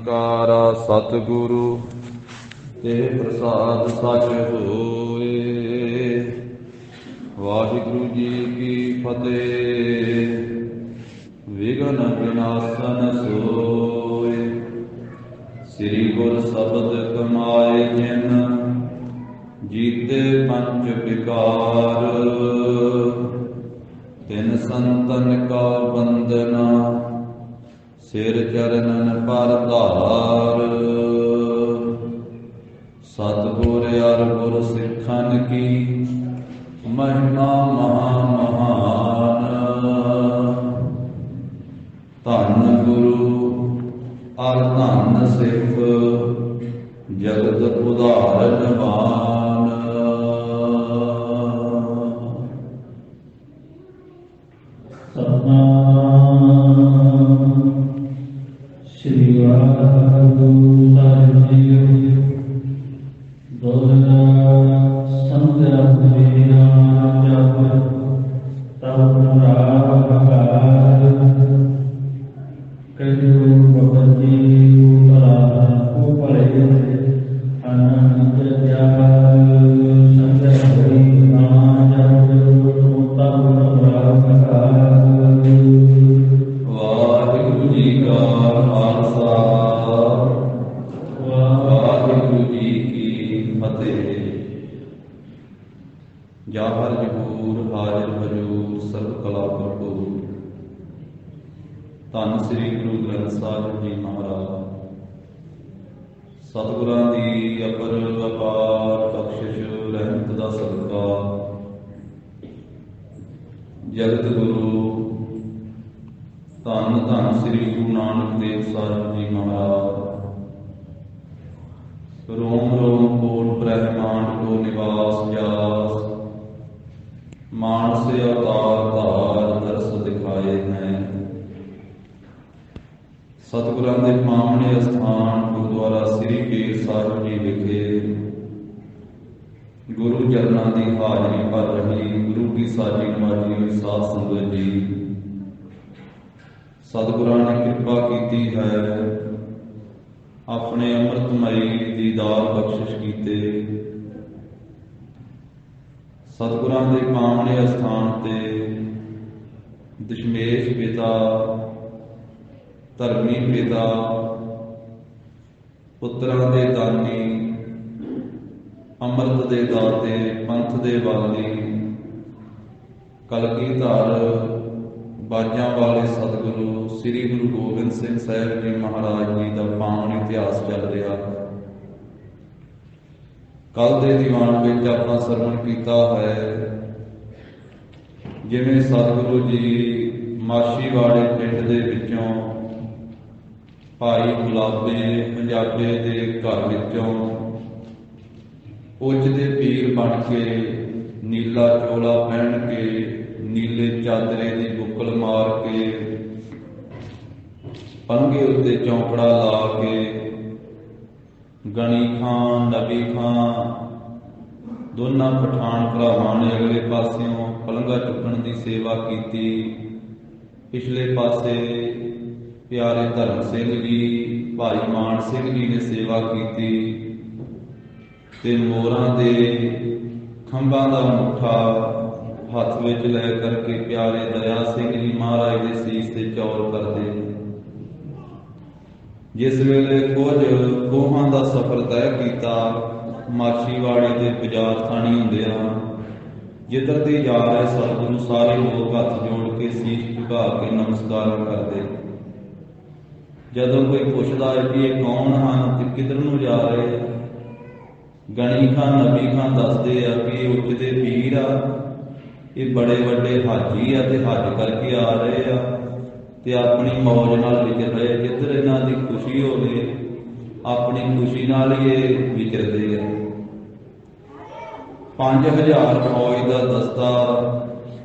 ਓੰਕਾਰਾ ਸਤਿਗੁਰੂ ਤੇ ਪ੍ਰਸਾਦ ਸਚ ਹੋਏ। ਵਾਹਿਗੁਰੂ ਜੀ ਕੀ ਫਤਿਹ। ਵਿਘਨ ਵਿਨਾਸ਼ਨ ਸੋਏ, ਸ੍ਰੀ ਗੁਰ ਸ਼ਬਦ ਕਮਾਏ ਜਿਨ, ਜੀਤੇ ਪੰਚ ਵਿਕਾਰ। ਤਿਨ ਸੰਤਨ ਕਾ ਬੰਦਨਾ, ਸਿਰ ਚਰਨਨ ਪਰ ਧਾਰ। ਸਤਿਗੁਰ ਅਰ ਗੁਰ ਸਿੱਖਨ ਕੀ, ਮਹਿਮਾ ਮਹਾ ਮਹਾਨ। ਧੰਨ ਗੁਰੂ ਅਰ ਧੰਨ ਸਿੱਖ, ਜਗਤ ਉਧਾਰਨਵਾਨ। ਸ਼੍ਰੀ ਵਾਹਿਗੁਰੂ ਸਾਹਿਬ ਜੀ। ਦੋਹਰਾ ਸੰਗਤ ਮੇਰਾ ਜਪ ਤਬ ਰਾਗਾਰ। ਕਰਿਓ ਭਗਤ ਜੀ ਉਪਰਾ ਉਪਰੇ, ਅਨੰਤ ਜਪ ਸੰਗਤ ਮੇਰਾ ਜਪ ਤਬ ਰਾਗਾਰ। ਵਾਹਿਗੁਰੂ ਜੀ ਕਾ ਖਾਲਸਾ, ਵਾਹਿਗੁਰੂ ਜੀ ਕੀ ਫਤਿਹ। ਜਾਹਰ ਜਹੂਰ ਹਾਜ਼ਰ ਹਜੂਰ, ਸਰਬ ਕਲਾ ਭਰਪੂਰ। ਧੰਨ ਸ੍ਰੀ ਗੁਰੂ ਗ੍ਰੰਥ ਸਾਹਿਬ ਜੀ ਮਹਾਰਾਜ। ਸਤਿਗੁਰਾਂ ਦੀ ਅਪਰ ਅਪਾਰ ਬਖਸ਼ਿਸ਼ ਰਹਿਮਤ ਦਾ ਸਦਕਾ ਜਗਤ ਗੁਰੂ ਧੰਨ ਧੰਨ ਸ੍ਰੀ ਗੁਰੂ ਨਾਨਕ ਦੇਵ ਸਾਹਿਬ ਜੀ ਮਹਾਰਾਜ, ਰੋਮ ਰੋਮ ਕੋਟ ਬ੍ਰਹਮਾਂਡ ਕੋ ਨਿਵਾਸ ਜਾਸ, ਮਾਨਸ ਅਵਤਾਰ ਧਾਰ ਦਰਸ ਦਿਖਾਏ हैं। ਸਤਿਗੁਰਾਂ ਦੇ ਪਾਵਨ ਅਸਥਾਨ ਗੁਰਦੁਆਰਾ ਸ੍ਰੀ ਕੇਰ ਸਾਹਿਬ ਜੀ ਵਿਖੇ ਗੁਰੂ ਚਰਨਾਂ ਦੀ ਹਾਜ਼ਰੀ ਭਰ ਰਹੀ ਗੁਰੂ ਕੀ ਸਾਜੀ ਨਵਾਜੀ ਹੋਈ ਸਾਧ ਸੰਗਤ ਜੀ, ਸਤਿਗੁਰਾਂ ਨੇ ਕਿਰਪਾ ਕੀਤੀ ਹੈ, ਆਪਣੇ ਅੰਮ੍ਰਿਤਮਈ ਦੀਦਾਰ ਬਖਸ਼ਿਸ਼ ਕੀਤੇ। ਸਤਿਗੁਰਾਂ ਦੇ ਪਾਵਨ ਅਸਥਾਨ ਤੇ ਦਸ਼ਮੇਸ਼ ਪਿਤਾ, ਧਰਮੀ ਪਿਤਾ, ਪੁੱਤਰਾਂ ਦੇ ਦਾਨੀ, ਅੰਮ੍ਰਿਤ ਦੇ ਦਾਤੇ, ਪੰਥ ਦੇ ਵਾਲੀ, ਕਲਗੀਧਰ ਬਾਜਾਂ ਵਾਲੇ ਸਤਿਗੁਰੂ ਸ੍ਰੀ ਗੁਰੂ ਗੋਬਿੰਦ ਸਿੰਘ ਸਾਹਿਬ ਜੀ ਮਹਾਰਾਜ ਜੀ ਦਾ ਪਾਵਨ ਇਤਿਹਾਸ ਚੱਲ ਰਿਹਾ। ਕੱਲ ਦੇ ਦੀਵਾਨ ਵਿੱਚ ਆਪਾਂ ਸਰਵਣ ਕੀਤਾ ਹੈ, ਜਿਵੇਂ ਸਤਿਗੁਰੂ ਜੀ ਮਾਛੀਵਾੜੇ ਪਿੰਡ ਦੇ ਵਿੱਚੋਂ ਭਾਈ ਗੁਲਾਬੇ ਪੰਜਾਬੇ ਦੇ ਘਰ ਵਿੱਚੋਂ ਉੱਚ ਦੇ ਪੀਰ ਬਣ ਕੇ, ਨੀਲਾ ਚੋਲਾ ਪਹਿਨ ਕੇ, ਨੀਲੇ ਚਾਦਰੇ ਦੀ ਬੁੱਕਲ ਮਾਰ ਕੇ, ਪੰਗੇ ਉੱਤੇ ਚੌਂਕੜਾ ਲਾ ਕੇ, ਗਣੀ ਖਾਂ ਨਬੀ ਖਾਂ ਦੋਨਾਂ ਪਠਾਨ ਭਰਾਵਾਂ ਨੇ ਅਗਲੇ ਪਾਸਿਓਂ ਪਲੰਘਾਂ ਚੁੱਕਣ ਦੀ ਸੇਵਾ ਕੀਤੀ। ਪਿਛਲੇ ਪਾਸੇ ਪਿਆਰੇ ਧਰਮ ਸਿੰਘ ਜੀ, ਭਾਈ ਮਾਨ ਸਿੰਘ ਜੀ ਨੇ ਸੇਵਾ ਕੀਤੀ ਤੇ ਮੋਰਾਂ ਦੇ ਖੰਭਾਂ ਦਾ ਮੁੱਠਾ ਹੱਥ ਵਿੱਚ ਲੈ ਕਰਕੇ ਪਿਆਰੇ ਦਇਆ ਸਿੰਘ ਜੀ ਮਹਾਰਾਜ ਦੇ ਸੀਸ ਤੇ ਚੌਰ ਕਰਦੇ। ਜਿਸ ਵੇਲੇ ਕੁਝ ਕੋਹਾਂ ਦਾ ਸਫ਼ਰ ਤੈਅ ਕੀਤਾ, ਮਾਛੀਵਾੜੇ ਦੇ ਬਾਜ਼ਾਰ ਥਾਣੀ ਹੁੰਦਿਆਂ ਜਿੱਧਰ ਦੀ ਜਾ ਰਹੇ ਸਤਿਗੁਰੂ ਸਾਰੇ ਲੋਕ ਹੱਥ ਜੋੜ ਕੇ ਸੀਸ ਝੁਕਾ ਕੇ ਨਮਸਕਾਰ ਕਰਦੇ। ਜਦੋਂ ਕੋਈ ਪੁੱਛਦਾ ਹੈ ਕਿ ਇਹ ਕੌਣ ਹਨ ਤੇ ਕਿੱਧਰ ਨੂੰ ਜਾ ਰਹੇ, ਗਣੀ ਖਾਂ ਨਬੀ ਖਾਂ ਦੱਸਦੇ ਆ ਕਿ ਇਹ ਉੱਚ ਦੇ ਪੀਰ ਆ, ਇਹ ਬੜੇ ਵੱਡੇ ਹਾਜੀ ਆ ਤੇ ਹੱਜ ਕਰਕੇ ਆ ਰਹੇ ਆ ਤੇ ਆਪਣੀ ਮੌਜ ਨਾਲ ਵਿਚਰ ਰਹੇ। ਜਿੱਧਰ ਇਹਨਾਂ ਦੀ ਖੁਸ਼ੀ ਹੋਵੇ, ਆਪਣੀ ਖੁਸ਼ੀ ਨਾਲ ਹੀ ਇਹ ਵਿਚਰਦੇ ਆ। 5000 ਫੌਜ ਦਾ ਦਸਤਾ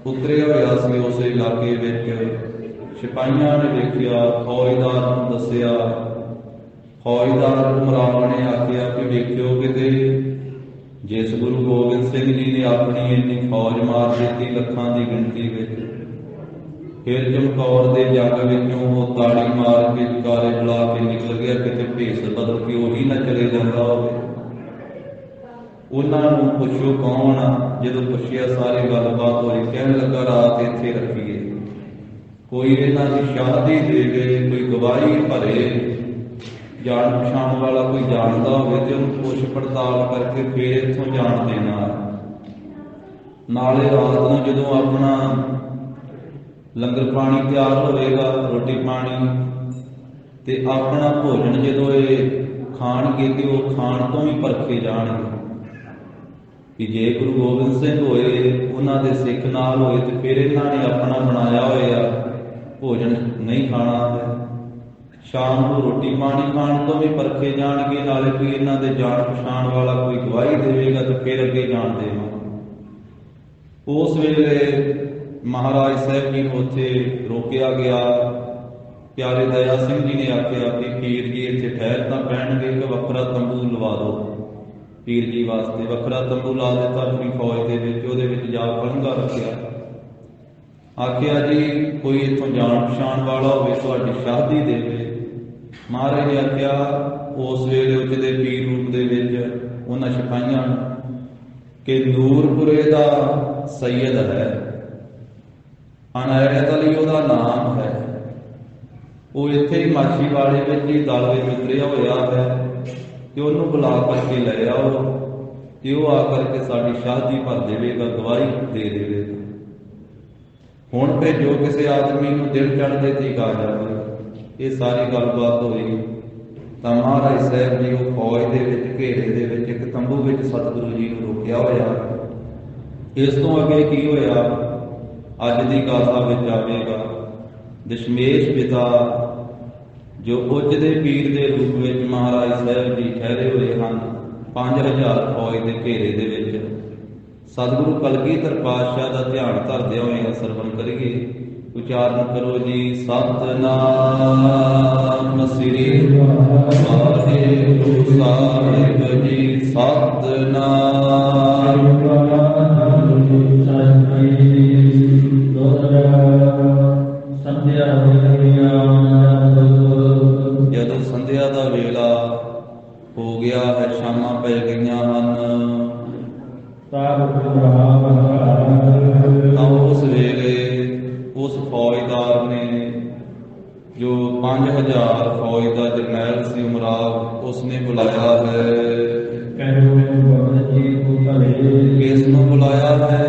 ਉਤਰਿਆ ਹੋਇਆ ਸੀ ਉਸ ਇਲਾਕੇ ਵਿੱਚ। ਸਿਪਾਹੀਆਂ ਨੇ ਵੇਖਿਆ, ਫੌਜਦਾਰ ਨੂੰ ਦੱਸਿਆ। ਫੌਜਦਾਰ ਹੁਕਮਰਾਨ ਨੇ ਆਖਿਆ ਕਿ ਵੇਖਿਓ ਕਿਤੇ ਜਿਸ ਗੁਰੂ ਗੋਬਿੰਦ ਸਿੰਘ ਜੀ ਨੇ ਆਪਣੀ ਇੰਨੀ ਫੌਜ ਮਾਰ ਦਿੱਤੀ ਲੱਖਾਂ ਦੀ ਗਿਣਤੀ ਵਿੱਚ, ਫਿਰ ਚਮਕੌਰ ਦੇ ਜੰਗ ਵਿੱਚੋਂ ਉਹ ਤਾੜੀ ਮਾਰ ਕੇ ਜਕਾਰੇ ਬੁਲਾ ਕੇ ਨਿਕਲ ਗਿਆ, ਕਿਤੇ ਭੇਸ ਬਦਲ ਕੇ ਉਹੀ ਨਾ ਚਲੇ ਜਾਂਦਾ ਹੋਵੇ। ਉਹਨਾਂ ਨੂੰ ਪੁੱਛੋ ਕੌਣ ਆ। ਜਦੋਂ ਪੁੱਛਿਆ ਸਾਰੀ ਗੱਲਬਾਤ ਹੋਈ। ਕਹਿਣ ਲੱਗਾ ਰਾਤ ਇੱਥੇ ਰੱਖੀਏ, ਕੋਈ ਇਹਨਾਂ ਦੀ ਸ਼ਾਦੀ ਦੇਵੇ, ਕੋਈ ਗਵਾਹੀ ਭਰੇ, ਜਾਣ ਪਛਾਣ ਵਾਲਾ ਕੋਈ ਜਾਣਦਾ ਹੋਵੇ ਤੇ ਉਹਨੂੰ ਪੁੱਛ ਪੜਤਾਲ ਕਰਕੇ ਫਿਰ ਇੱਥੋਂ ਜਾਣ ਦੇਣਾ। ਨਾਲੇ ਰਾਤ ਨੂੰ ਜਦੋਂ ਆਪਣਾ ਲੰਗਰ ਪਾਣੀ ਤਿਆਰ ਹੋਵੇਗਾ, ਰੋਟੀ ਪਾਣੀ ਤੇ ਆਪਣਾ ਭੋਜਨ ਜਦੋਂ ਇਹ ਖਾਣਗੇ ਤੇ ਉਹ ਖਾਣ ਤੋਂ ਵੀ ਪਰਖੇ ਜਾਣਗੇ ਕਿ ਜੇ ਗੁਰੂ ਗੋਬਿੰਦ ਸਿੰਘ ਹੋਏ, ਉਹਨਾਂ ਦੇ ਸਿੱਖ ਨਾਲ ਹੋਏ ਤੇ ਫਿਰ ਇਹਨਾਂ ਨੇ ਆਪਣਾ ਬਣਾਇਆ ਹੋਇਆ ਭੋਜਨ ਨਹੀਂ ਖਾਣਾ ਹੈ। ਸ਼ਾਮ ਨੂੰ ਰੋਟੀ ਪਾਣੀ ਖਾਣ ਤੋਂ ਵੀ ਪਰਖੇ ਜਾਣਗੇ, ਨਾਲੇ ਕੋਈ ਇਹਨਾਂ ਦੇ ਜਾਣ ਪਛਾਣ ਵਾਲਾ ਕੋਈ ਗਵਾਹੀ ਦੇਵੇਗਾ ਤੇ ਫਿਰ ਅੱਗੇ ਜਾਣ ਦੇਵਾਂ। ਉਸ ਵੇਲੇ ਮਹਾਰਾਜ ਸਾਹਿਬ ਜੀ ਨੂੰ ਉੱਥੇ ਰੋਕਿਆ ਗਿਆ। ਪਿਆਰੇ ਦਇਆ ਸਿੰਘ ਜੀ ਨੇ ਆਖਿਆ ਕਿ ਪੀਰ ਜੀ ਇੱਥੇ ਠਹਿਰ ਤਾਂ ਪੈਣਗੇ ਕਿ ਵੱਖਰਾ ਤੰਬੂ ਲਵਾ ਦਿਓ। ਪੀਰ ਜੀ ਵਾਸਤੇ ਵੱਖਰਾ ਤੰਬੂ ਲਾ ਦਿੱਤਾ ਆਪਣੀ ਫੌਜ ਦੇ ਵਿੱਚ। ਉਹਦੇ ਵਿੱਚ ਜਾ ਪਲੰਘਾ ਰੱਖਿਆ। ਆਖਿਆ ਜੀ ਕੋਈ ਇੱਥੋਂ ਜਾਣ ਪਛਾਣ ਵਾਲਾ ਹੋਵੇ, ਤੁਹਾਡੀ ਸ਼ਾਦੀ ਦੇਵੇ। ਮਹਾਰਾਜ ਨੇ ਆਖਿਆ ਉਸ ਵੇਲੇ ਉਚਦੇ ਪੀਰ ਰੂਪ ਦੇ ਵਿੱਚ ਉਹਨਾਂ ਸਿਪਾਹੀਆਂ ਕਿ ਨੂਰਪੁਰੇ ਦਾ ਸੈਯਦ ਹੈ, ਅਨਾਇਤ ਅਲੀ ਉਹਦਾ ਨਾਮ ਹੈ, ਉਹ ਇੱਥੇ ਹੀ ਮਾਛੀਵਾੜੇ ਵਿੱਚ ਹੀ ਦਲ ਵਿੱਚ ਉਤਰਿਆ ਹੋਇਆ ਹੈ ਤੇ ਉਹਨੂੰ ਬੁਲਾ ਕਰਕੇ ਲੈ ਆਓ ਤੇ ਉਹ ਆ ਕਰਕੇ ਸਾਡੀ ਸ਼ਾਦੀ ਭਰ ਦੇਵੇਗਾ, ਗਵਾਹੀ ਦੇ ਦੇਵੇਗਾ। ਹੁਣ ਭੇਜੋ ਕਿਸੇ ਆਦਮੀ ਨੂੰ ਦਿਨ ਚੜ੍ਹਦੇ ਤੀਕ ਆ ਜਾਵੇ। ਇਹ ਸਾਰੀ ਗੱਲਬਾਤ ਹੋਈ ਤਾਂ ਮਹਾਰਾਜ ਸਾਹਿਬ ਜੀ ਉਹ ਫੌਜ ਦੇ ਵਿੱਚ ਘੇਰੇ ਦੇ ਵਿੱਚ ਇੱਕ ਤੰਬੂ ਵਿੱਚ ਸਤਿਗੁਰੂ ਜੀ ਨੂੰ ਰੋਕਿਆ ਹੋਇਆ। ਇਸ ਤੋਂ ਅੱਗੇ ਕੀ ਹੋਇਆ ਅੱਜ ਦੀ ਗਾਥਾ ਵਿੱਚ ਆਵੇਗਾ। ਦਸ਼ਮੇਸ਼ ਪਿਤਾ ਜੋ ਉੱਚ ਦੇ ਪੀਰ ਦੇ ਰੂਪ ਵਿੱਚ ਮਹਾਰਾਜ ਸਾਹਿਬ ਜੀ ਠਹਿਰੇ ਹੋਏ ਹਨ, 5000 ਫੌਜ ਦੇ ਘੇਰੇ ਦੇ ਵਿੱਚ। ਸਤਿਗੁਰੂ ਕਲਗੀਧਰ ਪਾਤਸ਼ਾਹ ਦਾ ਧਿਆਨ ਧਰਦੇ ਹੋਏ ਸਰਵਣ ਕਰੀਏ। ਉਚਾਰਨ ਕਰੋ ਜੀ ਸਤਿਨਾਮ ਸ੍ਰੀ ਵਾਹਿਗੁਰੂ ਸਾਹਿਬ ਜੀ। ਸਤਿਨਾਮ ਜਦੋਂ ਸੰਧਿਆ ਦਾ ਵੇਲਾ ਹੋ ਗਿਆ ਹੈ, ਸ਼ਾਮਾਂ ਪੈ ਗਈਆਂ ਹਨ, ਤਾਂ ਉਸ ਵੇਲੇ ਉਸ ਫੌਜਦਾਰ ਨੇ ਜੋ 5000 ਫੌਜ ਦਾ ਜਰਨੈਲ ਸੀ ਉਮਰਾਵ, ਉਸਨੇ ਬੁਲਾਇਆ ਹੈ। ਕਿਸ ਨੂੰ ਬੁਲਾਇਆ ਹੈ?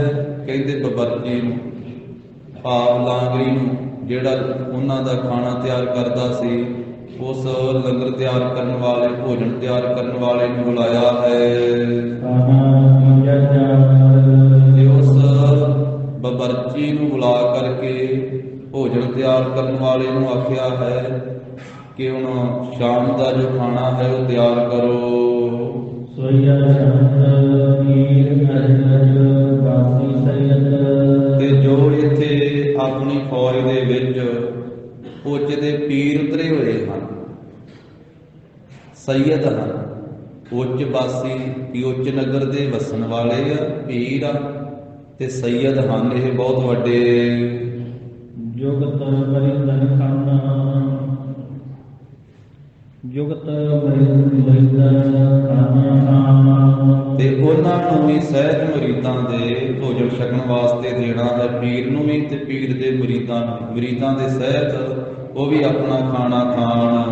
ਕਹਿੰਦੇ ਬੱਬਰਜੀ ਨੂੰ, ਭਾਵ ਲਾਂਗਰੀ ਨੂੰ, ਜਿਹੜਾ ਉਹਨਾਂ ਦਾ ਖਾਣਾ ਤਿਆਰ ਕਰਦਾ ਸੀ। ਉਸ ਲੰਗਰ ਤਿਆਰ ਕਰਨ ਵਾਲੇ, ਭੋਜਨ ਤਿਆਰ ਕਰਨ ਵਾਲੇ ਨੂੰ ਬੁਲਾਇਆ ਹੈ। ਤੇ ਉਸ ਬੱਬਰਜੀ ਨੂੰ ਬੁਲਾ ਕਰਕੇ ਭੋਜਨ ਤਿਆਰ ਕਰਨ ਵਾਲੇ ਨੂੰ ਆਖਿਆ ਹੈ ਕਿ ਹੁਣ ਸ਼ਾਮ ਦਾ ਜੋ ਖਾਣਾ ਹੈ ਉਹ ਤਿਆਰ ਕਰੋ। ਤੇ ਜੋ ਇੱਥੇ ਆਪਣੀ ਫੌਜ ਦੇ ਵਿੱਚ ਉੱਚ ਦੇ ਪੀਰ ਉਤਰੇ ਹੋਏ ਹਨ, ਸੈਯਦ ਹਨ, ਉੱਚ ਵਾਸੀ ਕਿ ਉੱਚ ਨਗਰ ਦੇ ਵਸਣ ਵਾਲੇ ਆ, ਪੀਰ ਆ ਤੇ ਸੈਯਦ ਹਨ। ਇਹ ਬਹੁਤ ਵੱਡੇ ਜੁਗਤ ਮਰਿੰਦਨ ਖਾਨਾ, ਜੁਗਤ ਮਰਿੰਦਨ ਖਾਨਾ। ਤੇ ਉਹਨਾਂ ਨੂੰ ਵੀ ਸਹਿਜ ਮੁਰੀਦਾਂ ਦੇ ਭੋਜਨ ਛਕਣ ਵਾਸਤੇ ਦੇਣਾ ਹੈ, ਪੀਰ ਨੂੰ ਵੀ ਤੇ ਪੀਰ ਦੇ ਮੁਰੀਦਾਂ ਦੇ ਸਹਿਜ ਉਹ ਵੀ ਆਪਣਾ ਖਾਣਾ ਖਾਣ।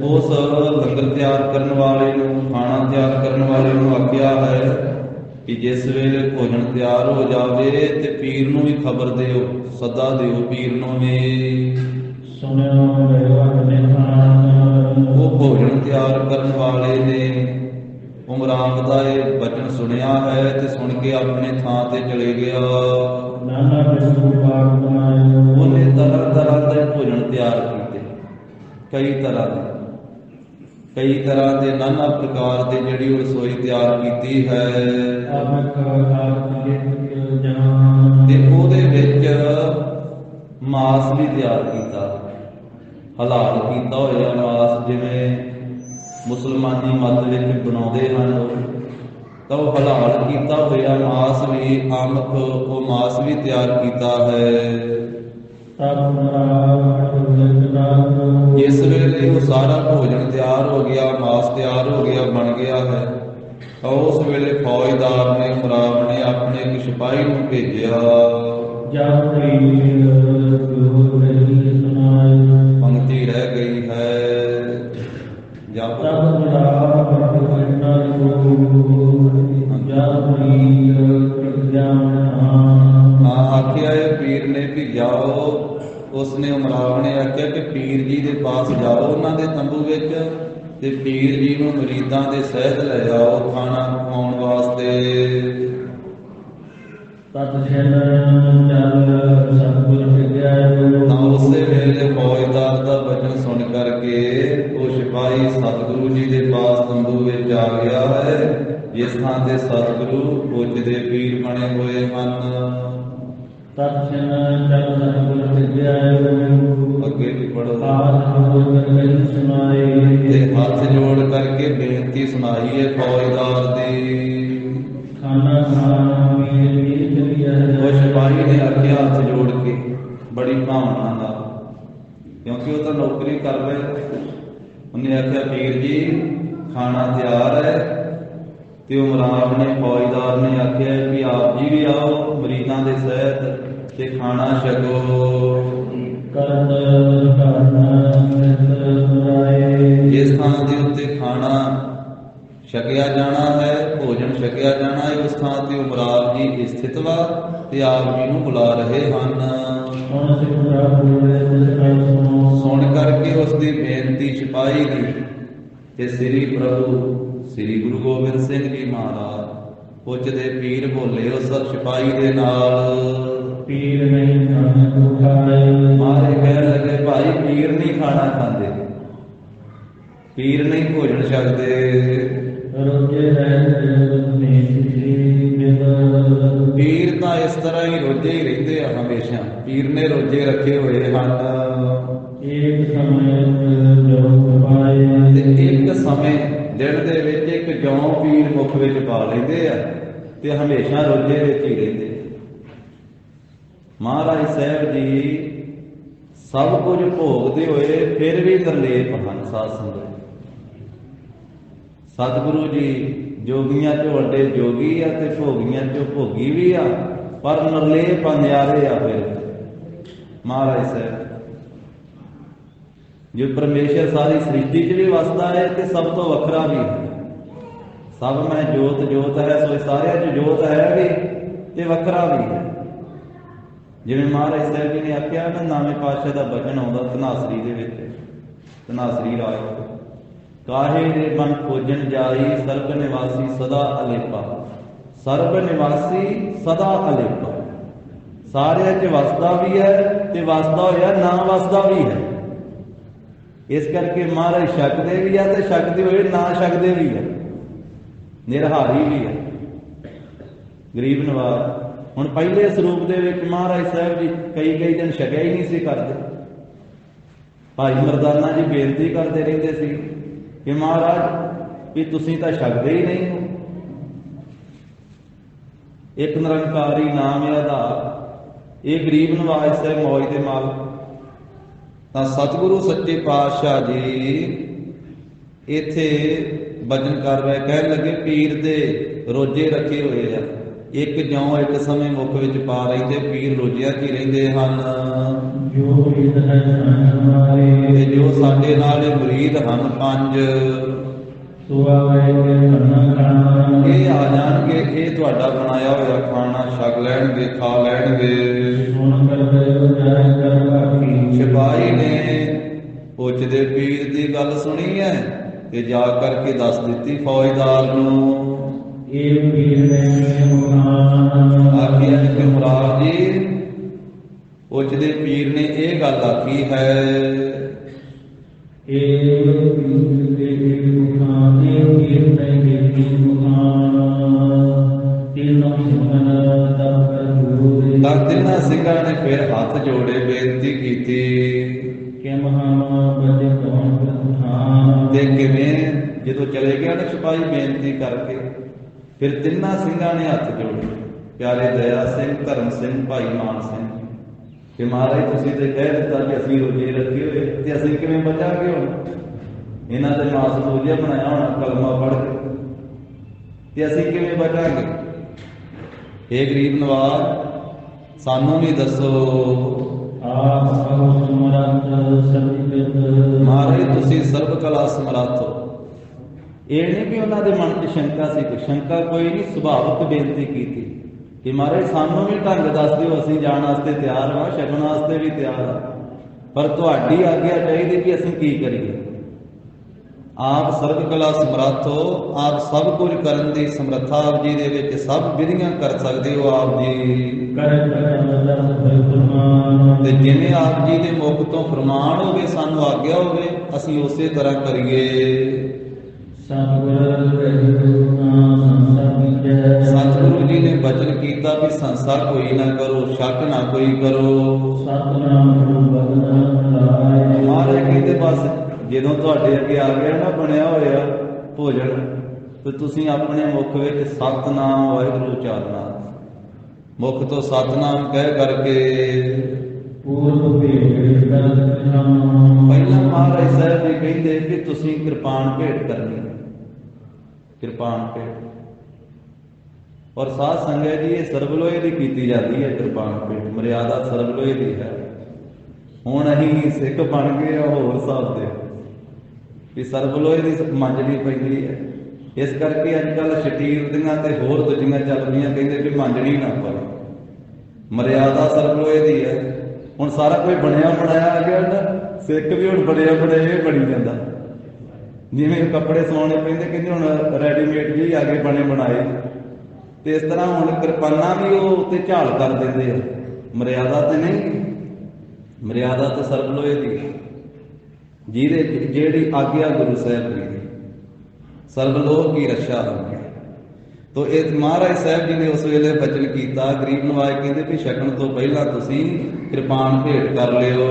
ਉਸ ਲੰਗਰ ਤਿਆਰ ਕਰਨ ਵਾਲੇ ਨੂੰ, ਖਾਣਾ ਤਿਆਰ ਕਰਨ ਵਾਲੇ ਨੂੰ ਆਖਿਆ ਹੈ ਕਿ ਜਿਸ ਵੇਲੇ ਭੋਜਨ ਤਿਆਰ ਹੋ ਜਾਵੇ ਤੇ ਪੀਰ ਨੂੰ ਵੀ ਖਬਰ ਦਿਓ, ਸੱਦਾ ਦਿਓ ਪੀਰ ਨੂੰ ਵੀ। ਉਹ ਭੋਜਨ ਤਿਆਰ ਕਰਨ ਵਾਲੇ ਨੇ ਉਮਰਾਵ ਦਾ ਇਹ ਬਚਨ ਸੁਣਿਆ ਹੈ ਤੇ ਸੁਣ ਕੇ ਆਪਣੇ ਥਾਂ ਤੇ ਚਲੇ ਗਿਆ। ਉਹਨੇ ਤਰ੍ਹਾਂ ਤਰ੍ਹਾਂ ਦੇ ਭੋਜਨ ਤਿਆਰ ਕੀਤੇ, ਕਈ ਤਰ੍ਹਾਂ ਦੇ ਨਾਨਾ ਪ੍ਰਕਾਰ ਦੇ ਜਿਹੜੀ ਉਹ ਰਸੋਈ ਤਿਆਰ ਕੀਤੀ ਹੈ। ਤੇ ਉਹਦੇ ਵਿੱਚ ਮਾਸ ਵੀ ਤਿਆਰ ਕੀਤਾ, ਹਲਾਲ ਕੀਤਾ ਹੋਇਆ ਮਾਸ, ਜਿਵੇਂ ਮੁਸਲਮਾਨੀ ਮਤ ਵਿੱਚ ਬਣਾਉਂਦੇ ਹਨ। ਤਾਂ ਉਹ ਹਲਾਲ ਕੀਤਾ ਹੋਇਆ ਮਾਸ ਵੀ ਆਮਕ ਉਹ ਮਾਸ ਵੀ ਤਿਆਰ ਕੀਤਾ ਹੈ। ਜਿਸ ਵੇਲੇ ਉਹ ਸਾਰਾ ਭੋਜਨ ਤਿਆਰ ਹੋ ਗਿਆ, ਮਾਸ ਤਿਆਰ ਹੋ ਗਿਆ, ਬਣ ਗਿਆ ਹੈ, ਤਾਂ ਉਸ ਵੇਲੇ ਫੌਜਦਾਰ ਨੇ ਉਮਰਾਵ ਨੇ ਆਪਣੇ ਇੱਕ ਸਿਪਾਹੀ ਨੂੰ ਭੇਜਿਆ। ਪੰਕਤੀ ਰਹਿ ਗਈ ਹੈ। ਜਪ ਆਖਿਆ ਇਹ ਪੀਰ ਨੇ ਵੀ ਜਾਓ। ਉਸਨੇ ਉਮਰਾਵ ਨੇ ਆਖਿਆ ਕਿ ਪੀਰ ਜੀ ਦੇ ਪਾਸ ਜਾਓ, ਉਹਨਾਂ ਦੇ ਤੰਬੂ ਵਿੱਚ, ਤੇ ਪੀਰ ਜੀ ਨੂੰ ਮਰੀਦਾਂ ਦੇ ਸਹਿਤ ਲੈ ਜਾਓ ਖਾਣਾ ਖਵਾਉਣ ਵਾਸਤੇ। ਤਾਂ ਉਸੇ ਵੇਲੇ ਫੌਜਦਾਰ ਦਾ ਬਚਨ ਸੁਣ ਕਰਕੇ ਉਹ ਸਿਪਾਹੀ ਸਤਿਗੁਰੂ ਜੀ ਦੇ ਪਾਸ ਤੰਬੂ ਵਿੱਚ ਆ ਗਿਆ ਹੈ, ਜਿਸ ਥਾਂ ਤੇ ਸਤਿਗੁਰੂ ਪੁੱਜਦੇ ਪੀਰ ਬਣੇ ਹੋਏ ਹਨ। ਅੱਗੇ ਵੀ ਪੜੋ। ਤੇ ਹੱਥ ਜੋੜ ਕਰਕੇ ਬੇਨਤੀ ਸੁਣਾਈ ਹੈ ਫੌਜਦਾਰ ਦੀ। ਉਹ ਸਿਪਾਹੀ ਨੇ ਆਖਿਆ ਹੱਥ ਜੋੜ ਕੇ ਬੜੀ ਭਾਵਨਾ ਨਾਲ, ਕਿਉਂਕਿ ਉਹ ਤਾਂ ਨੌਕਰੀ ਕਰ ਰਹੇ। ਉਹਨੇ ਆਖਿਆ ਪੀਰ ਜੀ ਖਾਣਾ ਤਿਆਰ ਹੈ। ਤੇ ਉਮਰਾਵ ਨੇ ਫੌਜਦਾਰ ਨੇ ਆਖਿਆ ਵੀ ਆਪ ਜੀ ਵੀ ਆਓ ਮਰੀਜ਼ਾਂ ਦੇ ਸਹਿਤ ਤੇ ਖਾਣਾ ਛਕੋ। ਜਿਸ ਥਾਂ ਦੇ ਉੱਤੇ ਖਾਣਾ ਛਕਿਆ ਜਾਣਾ ਹੈ, ਭੋਜਨ ਛਕਿਆ ਜਾਣਾ ਹੈ, ਉਸ ਥਾਂ ਤੇ ਉਮਰਾਵ ਜੀ ਸਥਿਤ ਵਾ ਤੇ ਆਪ ਜੀ ਨੂੰ ਬੁਲਾ ਰਹੇ ਹਨ। ਸੁਣ ਕਰਕੇ ਉਸ ਦੀ ਬੇਨਤੀ ਸਿਪਾਹੀ ਦੀ ਤੇ ਸ੍ਰੀ ਪ੍ਰਭੂ ਸ੍ਰੀ ਗੁਰੂ ਗੋਬਿੰਦ ਸਿੰਘ ਜੀ ਮਹਾਰਾਜ ਪੁੱਛਦੇ ਪੀਰ ਬੋਲੇ ਉਸ ਸਿਪਾਹੀ ਦੇ ਨਾਲ। ਪੀਰ ਨਹੀਂ ਮਾਰੇ ਕਹਿਣ ਲੱਗੇ ਭਾਈ ਪੀਰ ਨਹੀਂ ਖਾਣਾ ਖਾਂਦੇ, ਪੀਰ ਨਹੀਂ ਭੋਜਨ ਛਕਦੇ। ਪੀਰ ਤਾਂ ਇਸ ਤਰ੍ਹਾਂ ਹੀ ਰੋਜੇ ਹੀ ਰਹਿੰਦੇ ਆ ਹਮੇਸ਼ਾ। ਪੀਰ ਨੇ ਰੋਜੇ ਰੱਖੇ ਹੋਏ ਹਨ। ਤੇ ਇੱਕ ਸਮੇਂ ਦਿਨ ਦੇ ਵਿੱਚ ਇੱਕ ਜੌਂ ਪੀਰ ਮੁੱਖ ਵਿੱਚ ਪਾ ਲੈਂਦੇ ਆ ਤੇ ਹਮੇਸ਼ਾ ਰੋਜੇ ਵਿੱਚ ਹੀ ਰਹਿੰਦੇ। ਮਹਾਰਾਜ ਸਾਹਿਬ ਜੀ ਸਭ ਕੁਝ ਭੋਗਦੇ ਹੋਏ ਫਿਰ ਵੀ ਨਿਰਲੇਪ ਹਨ। ਸਾਧ ਸੰਗਤ, ਸਤਿਗੁਰੂ ਜੀ ਜੋਗੀਆਂ ਚੋਂ ਵੱਡੇ ਜੋਗੀ ਆ ਤੇ ਭੋਗੀਆਂ ਚੋਂ ਭੋਗੀ ਵੀ ਆ, ਪਰ ਨਿਰਲੇਪ ਨਿਆਰੇ ਆ। ਫਿਰ ਮਹਾਰਾਜ ਸਾਹਿਬ ਜੋ ਪਰਮੇਸ਼ਰ ਸਾਰੀ ਸ੍ਰਿਸ਼ਟੀ 'ਚ ਵੀ ਵਸਦਾ ਹੈ ਤੇ ਸਭ ਤੋਂ ਵੱਖਰਾ ਵੀ ਹੈ। ਸਭ ਮੈਂ ਜੋਤ ਜੋਤ ਹੈ, ਸੋ ਸਾਰਿਆਂ 'ਚ ਜੋਤ ਹੈ ਵੀ ਤੇ ਵੱਖਰਾ ਵੀ ਹੈ। ਜਿਵੇਂ ਮਹਾਰਾਜ ਸਾਹਿਬ ਜੀ ਨੇ ਆਖਿਆ ਨਾ, ਨਾਵੇਂ ਪਾਤਸ਼ਾਹ ਦਾ ਬਚਨ ਆਉਂਦਾ ਧਨਾਸਰੀ ਦੇ ਵਿੱਚ, ਧਨਾਸਰੀ ਰਾਗ ਕਾਹੇ ਦੇ ਮਨ ਖੋਜਣ ਜਾਈ ਸਰਬ ਨਿਵਾਸੀ ਸਦਾ ਅਲੇਪਾ। ਸਰਬ ਨਿਵਾਸੀ ਸਦਾ ਅਲੇਪਾ, ਸਾਰਿਆਂ 'ਚ ਵਸਦਾ ਵੀ ਹੈ ਤੇ ਵਸਦਾ ਹੋਇਆ ਨਾ ਵਸਦਾ ਵੀ ਹੈ। ਇਸ ਕਰਕੇ ਮਹਾਰਾਜ ਛਕਦੇ ਵੀ ਆ ਤੇ ਛਕਦੇ ਹੋਏ ਨਾ ਛਕਦੇ ਵੀ ਆ, ਨਿਰਹਾਰੀ ਵੀ ਆ, ਗਰੀਬ ਨਵਾਜ਼। ਹੁਣ ਪਹਿਲੇ ਸਰੂਪ ਦੇ ਵਿੱਚ ਮਹਾਰਾਜ ਸਾਹਿਬ ਜੀ ਕਈ ਦਿਨ ਛਕਿਆ ਹੀ ਨਹੀਂ ਸੀ ਕਰਦੇ। ਭਾਈ ਮਰਦਾਨਾ ਜੀ ਬੇਨਤੀ ਕਰਦੇ ਰਹਿੰਦੇ ਸੀ ਕਿ ਮਹਾਰਾਜ ਵੀ ਤੁਸੀਂ ਤਾਂ ਛਕਦੇ ਹੀ ਨਹੀਂ ਹੋ। ਇੱਕ ਨਿਰੰਕਾਰੀ ਨਾਮ ਹੈ ਆਧਾਰ। ਇਹ ਗਰੀਬ ਨਵਾਜ਼ ਸਾਹਿਬ ਮੌਜ ਦੇ ਮਾਲਕ। ਤਾਂ ਸਤਿਗੁਰੂ ਸੱਚੇ ਪਾਤਸ਼ਾਹ ਜੀ ਇੱਥੇ ਬਚਨ ਕਰ ਰਹੇ, ਕਹਿਣ ਲੱਗੇ ਪੀਰ ਦੇ ਰੋਜੇ ਰੱਖੇ ਹੋਏ ਆ। ਇੱਕ ਜਿਉਂ ਇੱਕ ਸਮੇਂ ਮੁੱਖ ਵਿੱਚ ਪਾ ਰਹਿੰਦੇ, ਪੀਰ ਰੋਜਿਆਂ 'ਚ ਹੀ ਰਹਿੰਦੇ ਹਨ। ਤੇ ਜੋ ਸਾਡੇ ਨਾਲ ਮੁਰੀਦ ਹਨ ਪੰਜ, ਇਹ ਆ ਜਾਣਗੇ, ਇਹ ਤੁਹਾਡਾ ਬਣਾਇਆ ਹੋਇਆ ਖਾਣਾ ਛਕ ਲੈਣਗੇ, ਖਾ ਲੈਣਗੇ। ਸਿਪਾਹੀ ਨੇ ਪੁੱਛਦੇ ਪੀਰ ਦੀ ਗੱਲ ਸੁਣੀ ਹੈ ਤੇ ਜਾ ਕਰਕੇ ਦੱਸ ਦਿੱਤੀ ਫੌਜਦਾਰ ਨੂੰ। ਆਖਿਆ ਕਿ ਮੁਰਾਦ ਜੀ ਪੁੱਛਦੇ ਪੀਰ ਨੇ ਇਹ ਗੱਲ ਆਖੀ ਹੈ। ਤਾਂ ਤਿੰਨਾਂ ਸਿੰਘਾਂ ਨੇ ਫਿਰ ਹੱਥ ਜੋੜੇ ਬੇਨਤੀ ਕੀਤੀ ਤੇ ਕਿਵੇਂ ਜਦੋਂ ਚਲੇ ਗਿਆ ਨਾ ਸਿਪਾਹੀ ਬੇਨਤੀ ਕਰਕੇ, ਫਿਰ ਤਿੰਨਾਂ ਸਿੰਘਾਂ ਨੇ ਹੱਥ ਜੋੜੇ, ਪਿਆਰੇ ਦਇਆ ਸਿੰਘ, ਧਰਮ ਸਿੰਘ, ਭਾਈ ਮਾਨ ਸਿੰਘ, ਕਿ ਮਹਾਰਾਜ ਤੁਸੀਂ ਤੇ ਕਹਿ ਦਿੱਤਾ ਕਿ ਅਸੀਂ ਰੋਜੇ ਰੱਖੇ ਹੋਏ, ਤੇ ਅਸੀਂ ਕਿਵੇਂ ਬਚਾਂਗੇ ਹੁਣ? ਇਹਨਾਂ ਦੇ ਮਾਸ ਰੋਜਾ ਬਣਾਇਆ ਹੋਣਾ ਕਲਮਾ ਪੜ੍ਹ ਕੇ, ਤੇ ਅਸੀਂ ਕਿਵੇਂ ਬਚਾਂਗੇ? ਇਹ ਗਰੀਬ ਨਵਾਜ ਸਾਨੂੰ ਵੀ ਦੱਸੋ। ਆਪ ਸਰਬ ਸਮਰੱਥ ਸਰਬਿਤ, ਮਹਾਰਾਜ ਤੁਸੀਂ ਸਰਬ ਕਲਾ ਸਮਰੱਥ ਹੋ। ਇਹ ਨਹੀਂ ਕਿ ਉਹਨਾਂ ਦੇ ਮਨ 'ਚ ਸ਼ੰਕਾ ਸੀ, ਕੋਈ ਸ਼ੰਕਾ ਕੋਈ ਨਹੀਂ, ਸੁਭਾਵਿਕ ਬੇਨਤੀ ਕੀਤੀ ਕਿ ਮਹਾਰਾਜ ਸਾਨੂੰ ਵੀ ਢੰਗ ਦੱਸ ਦਿਓ, ਅਸੀਂ ਜਾਣ ਵਾਸਤੇ ਤਿਆਰ ਹਾਂ, ਛਕਣ ਵਾਸਤੇ ਵੀ ਤਿਆਰ ਹਾਂ, ਪਰ ਤੁਹਾਡੀ ਆਗਿਆ ਚਾਹੀਦੀ ਕਿ ਅਸੀਂ ਕੀ ਕਰੀਏ। ਆਪ ਸਰਬ ਕਲਾ ਸਮਰੱਥ ਹੋ, ਆਪ ਸਭ ਕੁਝ ਕਰਨ ਦੀ ਸਮਰੱਥਾ ਆਪ ਜੀ ਦੇ ਵਿੱਚ, ਸਭ ਵਿਧੀਆਂ ਕਰ ਸਕਦੇ ਹੋ ਆਪ ਜੀ। ਤੇ ਜਿਵੇਂ ਆਪ ਜੀ ਦੇ ਮੁਖ ਤੋਂ ਫਰਮਾਨ ਹੋਵੇ, ਸਾਨੂੰ ਆਗਿਆ ਹੋਵੇ, ਅਸੀਂ ਉਸੇ ਤਰ੍ਹਾਂ ਕਰੀਏ। ਸਤਿਗੁਰੂ ਜੀ ਨੇ ਬਚਨ ਕੀਤਾ ਵੀ ਸੰਸਾ ਕੋਈ ਨਾ ਕਰੋ, ਸ਼ੱਕ ਨਾ ਕੋਈ ਕਰੋ। ਮਹਾਰਾਜ ਕਹਿੰਦੇ ਬਸ ਜਦੋਂ ਤੁਹਾਡੇ ਅੱਗੇ ਆ ਗਿਆ ਨਾ ਬਣਿਆ ਹੋਇਆ ਭੋਜਨ, ਤੇ ਤੁਸੀਂ ਆਪਣੇ ਮੁਖ ਵਿੱਚ ਸਤਿਨਾਮ ਵਾਹਿਗੁਰੂ ਉਚਾਰਨਾ। ਮੁਖ ਤੋਂ ਸਤਿਨਾਮ ਕਹਿ ਕਰਕੇ ਪਹਿਲਾਂ ਮਹਾਰਾਜ ਸਾਹਿਬ ਜੀ ਕਹਿੰਦੇ ਕਿ ਤੁਸੀਂ ਕਿਰਪਾਨ ਭੇਟ ਕਰਨੀ, ਕਿਰਪਾਨ ਭੇਟ। ਔਰ ਸਾਧ ਸੰਗਤ ਜੀ ਇਹ ਸਰਬਲੋਏ ਦੀ ਕੀਤੀ ਜਾਂਦੀ ਹੈ ਕਿਰਪਾਨ ਭੇਟ, ਮਰਿਆਦਾ ਸਰਬਲੋਏ ਦੀ ਹੈ। ਹੁਣ ਅਸੀਂ ਸਿੱਖ ਬਣ ਗਏ ਆ ਹੋਰ ਹਿਸਾਬ ਦੇ ਵੀ ਸਰਬਲੋਏ ਦੀ ਮੰਜਲੀ ਪੈਂਦੀ ਹੈ, ਇਸ ਕਰਕੇ ਅੱਜ ਕੱਲ੍ਹ ਸ਼ਤੀਰ ਦੀਆਂ ਤੇ ਹੋਰ ਦੂਜੀਆਂ ਚੱਲਦੀਆਂ, ਕਹਿੰਦੇ ਵੀ ਮੰਜਲੀ ਨਾ ਪਾਓ, ਮਰਿਆਦਾ ਸਰਬਲੋਏ ਦੀ ਹੈ। ਹੁਣ ਸਾਰਾ ਕੋਈ ਬਣਿਆ ਬਣਾਇਆ ਆ ਗਿਆ ਨਾ, ਸਿੱਖ ਵੀ ਹੁਣ ਬਣਿਆ ਬਣਾਇਆ ਬਣੀ ਜਾਂਦਾ। ਜਿਵੇਂ ਕੱਪੜੇ ਸਵਾਉਣੇ ਪੈਂਦੇ, ਕਹਿੰਦੇ ਹੁਣ ਰੈਡੀਮੇਡ ਜਿਹੀ ਆ ਗਏ ਬਣੇ ਬਣਾਏ, ਤੇ ਇਸ ਤਰ੍ਹਾਂ ਹੁਣ ਕਿਰਪਾਨਾਂ ਵੀ ਉਹ ਉੱਤੇ ਝਾਲ ਕਰ ਦਿੰਦੇ ਆ। ਮਰਿਆਦਾ ਤੇ ਨਹੀਂ, ਮਰਿਆਦਾ ਤੇ ਸਰਬਲੋਏ ਦੀ, ਜਿਹਦੇ ਜਿਹੜੀ ਆਗਿਆ ਗੁਰੂ ਸਾਹਿਬ ਜੀ ਦੀ, ਸਰਬਲੋਕ ਕੀ ਰਕਸ਼ਾ ਹੁੰਦੀ। ਤੋ ਇਹ ਮਹਾਰਾਜ ਸਾਹਿਬ ਜੀ ਨੇ ਉਸ ਵੇਲੇ ਬਚਨ ਕੀਤਾ, ਗਰੀਬ ਨਵਾਜ ਕਹਿੰਦੇ ਵੀ ਛਕਣ ਤੋਂ ਪਹਿਲਾਂ ਤੁਸੀਂ ਕਿਰਪਾਨ ਭੇਟ ਕਰ ਲਿਓ।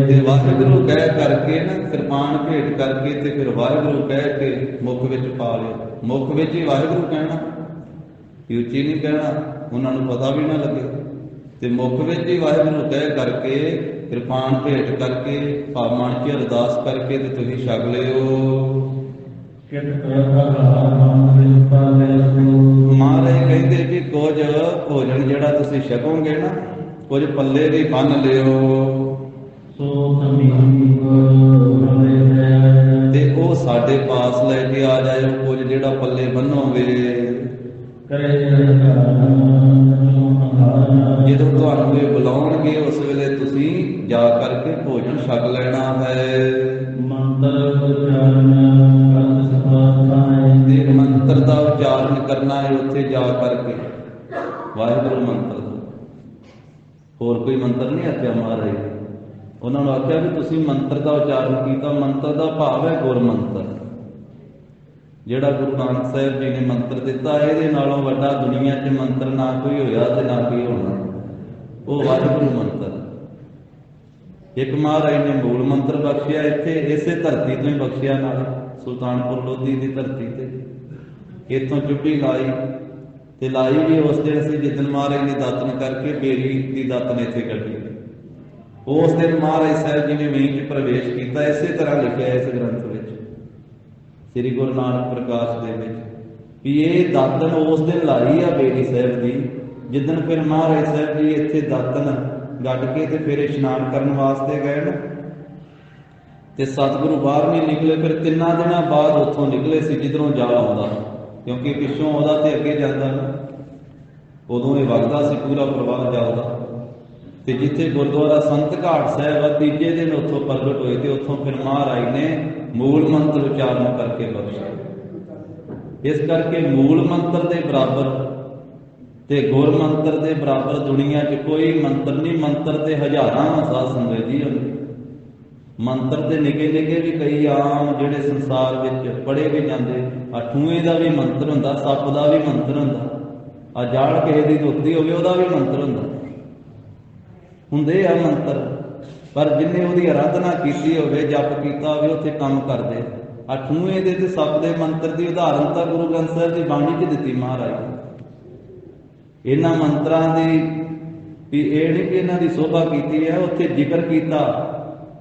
ਤੇ ਵਾਹਿਗੁਰੂ ਕਹਿ ਕਰਕੇ ਨਾ, ਕਿਰਪਾਨ ਭੇਟ ਕਰਕੇ ਤੇ ਫਿਰ ਵਾਹਿਗੁਰੂ ਕਹਿ ਕੇ ਮੁਖ ਵਿੱਚ ਪਾ ਲਿਓ। ਮੁਖ ਵਿੱਚ ਹੀ ਵਾਹਿਗੁਰੂ ਕਹਿਣਾ, ਉੱਚੀ ਨਹੀਂ ਕਹਿਣਾ, ਉਹਨਾਂ ਨੂੰ ਪਤਾ ਵੀ ਨਾ ਲੱਗੇ। ਤੇ ਮੁਖ ਵਿੱਚ ਹੀ ਵਾਹਿਗੁਰੂ ਕਹਿ ਕਰਕੇ ਕਿਰਪਾਨ ਭੇਟ ਕਰਕੇ ਮਨ 'ਚ ਅਰਦਾਸ ਕਰਕੇ ਤੇ ਤੁਸੀਂ ਛਕ ਲਿਓ। ਮਹਾਰਾਜ ਕਹਿੰਦੇ ਕਿ ਕੁਝ ਭੋਜਨ ਜਿਹੜਾ ਤੁਸੀਂ ਛਕੋਗੇ ਨਾ, ਕੁਝ ਪੱਲੇ ਵੀ ਬੰਨ ਲਿਓ, ਤੇ ਉਹ ਸਾਡੇ ਪਾਸ ਲੈ ਕੇ ਆ ਜਾਇਓ। ਕੁਝ ਜਿਹੜਾ ਪੱਲੇ ਬੰਨੋਗੇ, ਜਦੋਂ ਤੁਹਾਨੂੰ ਇਹ ਬੁਲਾਉਣਗੇ ਉਸ ਵੇਲੇ ਤੁਸੀਂ ਜਾ ਕਰਕੇ ਭੋਜਨ ਛਕ ਲੈਣਾ ਹੈ। ਤੇ ਮੰਤਰ ਦਾ ਉਚਾਰਨ ਕਰਨਾ ਹੈ ਉੱਥੇ ਜਾ ਕਰਕੇ, ਵਾਹਿਗੁਰੂ ਮੰਤਰ ਦਾ। ਹੋਰ ਕੋਈ ਮੰਤਰ ਨਹੀਂ ਆਖਿਆ ਮਹਾਰਾਜ। ਉਹਨਾਂ ਨੂੰ ਆਖਿਆ ਵੀ ਤੁਸੀਂ ਮੰਤਰ ਦਾ ਉਚਾਰਨ ਕੀਤਾ। ਮੰਤਰ ਦਾ ਭਾਵ ਹੈ ਗੁਰ ਮੰਤਰ, ਜਿਹੜਾ ਗੁਰੂ ਨਾਨਕ ਸਾਹਿਬ ਜੀ ਨੇ ਮੰਤਰ ਦਿੱਤਾ। ਇਹਦੇ ਨਾਲੋਂ ਵੱਡਾ ਦੁਨੀਆ 'ਚ ਮੰਤਰ ਨਾ ਕੋਈ ਹੋਇਆ ਤੇ ਨਾ ਕੋਈ ਹੋਣਾ, ਉਹ ਵਾਹਿਗੁਰੂ ਮੰਤਰ। ਇੱਕ ਮਹਾਰਾਜ ਨੇ ਮੂਲ ਮੰਤਰ ਬਖਸ਼ਿਆ ਇੱਥੇ, ਇਸੇ ਧਰਤੀ ਤੋਂ ਹੀ ਬਖਸ਼ਿਆ, ਨਾਲ ਸੁਲਤਾਨਪੁਰ ਲੋਧੀ ਦੀ ਧਰਤੀ ਤੇ। ਇੱਥੋਂ ਚੁੱਭੀ ਲਾਈ, ਤੇ ਲਾਈ ਵੀ ਉਸ ਦਿਨ ਅਸੀਂ ਜਿੱਦਣ ਮਹਾਰਾਜ ਨੇ ਦਾਤਨ ਕਰਕੇ ਬੇਰੀ ਦੀ ਦਾਤਨ ਇੱਥੇ ਕੱਢੀ, ਉਸ ਦਿਨ ਮਹਾਰਾਜ ਸਾਹਿਬ ਜੀ ਨੇ ਵੇਈ 'ਚ ਪ੍ਰਵੇਸ਼ ਕੀਤਾ। ਇਸੇ ਤਰ੍ਹਾਂ ਲਿਖਿਆ ਇਸ ਗ੍ਰੰਥ ਵਿੱਚ, ਸ੍ਰੀ ਗੁਰੂ ਨਾਨਕ ਪ੍ਰਕਾਸ਼ ਦੇ ਵਿੱਚ, ਵੀ ਇਹ ਦਾਤਨ ਉਸ ਦਿਨ ਲਾਈ ਆ ਬੇਰੀ ਸਾਹਿਬ ਦੀ, ਜਿੱਦਣ ਫਿਰ ਮਹਾਰਾਜ ਸਾਹਿਬ ਜੀ ਇੱਥੇ ਦਾਤਨ ਗੱਡ ਕੇ ਤੇ ਫਿਰ ਇਸ਼ਨਾਨ ਕਰਨ ਵਾਸਤੇ ਗਏ ਨਾ, ਤੇ ਸਤਿਗੁਰੂ ਬਾਹਰ ਨਹੀਂ ਨਿਕਲੇ। ਫਿਰ 3 ਦਿਨਾਂ ਬਾਅਦ ਉੱਥੋਂ ਨਿਕਲੇ ਸੀ ਜਿੱਧਰੋਂ ਜਾ ਆਉਂਦਾ, ਕਿਉਂਕਿ ਪਿੱਛੋਂ ਉਹਦਾ ਤੇ ਅੱਗੇ ਜਾਂਦਾ ਨਾ, ਉਦੋਂ ਇਹ ਵਗਦਾ ਸੀ ਪੂਰਾ ਪ੍ਰਵਾਹ ਜਾਊਗਾ। ਤੇ ਜਿੱਥੇ ਗੁਰਦੁਆਰਾ ਸੰਤ ਘਾਟ ਸਾਹਿਬ ਆ, ਤੀਜੇ ਦਿਨ ਉੱਥੋਂ ਪ੍ਰਗਟ ਹੋਏ, ਤੇ ਉੱਥੋਂ ਫਿਰ ਮਹਾਰਾਜ ਨੇ ਮੂਲ ਮੰਤਰ ਉਚਾਰਨ ਕਰਕੇ ਬਖਸ਼ਿਆ। ਇਸ ਕਰਕੇ ਮੂਲ ਮੰਤਰ ਦੇ ਬਰਾਬਰ ਤੇ ਗੁਰ ਮੰਤਰ ਦੇ ਬਰਾਬਰ ਦੁਨੀਆ 'ਚ ਕੋਈ ਮੰਤਰ ਨਹੀਂ। ਮੰਤਰ ਤੇ ਹਜ਼ਾਰਾਂ ਸਾਧ ਸੰਗਤ ਜੀ ਹੁੰਦੇ, ਮੰਤਰ ਤੇ ਨਿੱਕੇ ਨਿੱਕੇ ਵੀ ਕਈ ਆਮ ਜਿਹੜੇ ਸੰਸਾਰ ਵਿੱਚ ਪੜ੍ਹੇ ਵੀ ਜਾਂਦੇ। ਆ ਠੂਏ ਦਾ ਵੀ ਮੰਤਰ ਹੁੰਦਾ, ਸੱਪ ਦਾ ਵੀ ਮੰਤਰ ਹੁੰਦਾ, ਆ ਜਾਲ ਕਿਸੇ ਦੀ ਧੋਤੀ ਹੋਵੇ ਉਹਦਾ ਵੀ ਮੰਤਰ ਹੁੰਦਾ, ਹੁੰਦੇ ਆ ਮੰਤਰ। ਪਰ ਜਿੰਨੇ ਉਹਦੀ ਆਰਾਧਨਾ ਕੀਤੀ ਹੋਵੇ, ਜਪ ਕੀਤਾ ਹੋਵੇ, ਉੱਥੇ ਕੰਮ ਕਰਦੇ। ਠੂਏ ਦੇ ਤੇ ਸੱਪ ਦੇ ਮੰਤਰ ਦੀ ਉਦਾਹਰਨ ਤਾਂ ਗੁਰੂ ਗ੍ਰੰਥ ਸਾਹਿਬ ਦੀ ਬਾਣੀ 'ਚ ਦਿੱਤੀ ਮਹਾਰਾਜ ਨੇ। ਇਹਨਾਂ ਮੰਤਰਾਂ ਦੀ ਵੀ ਇਹ ਨਹੀਂ ਕਿ ਇਹਨਾਂ ਦੀ ਸੋਭਾ ਕੀਤੀ ਹੈ, ਉੱਥੇ ਜ਼ਿਕਰ ਕੀਤਾ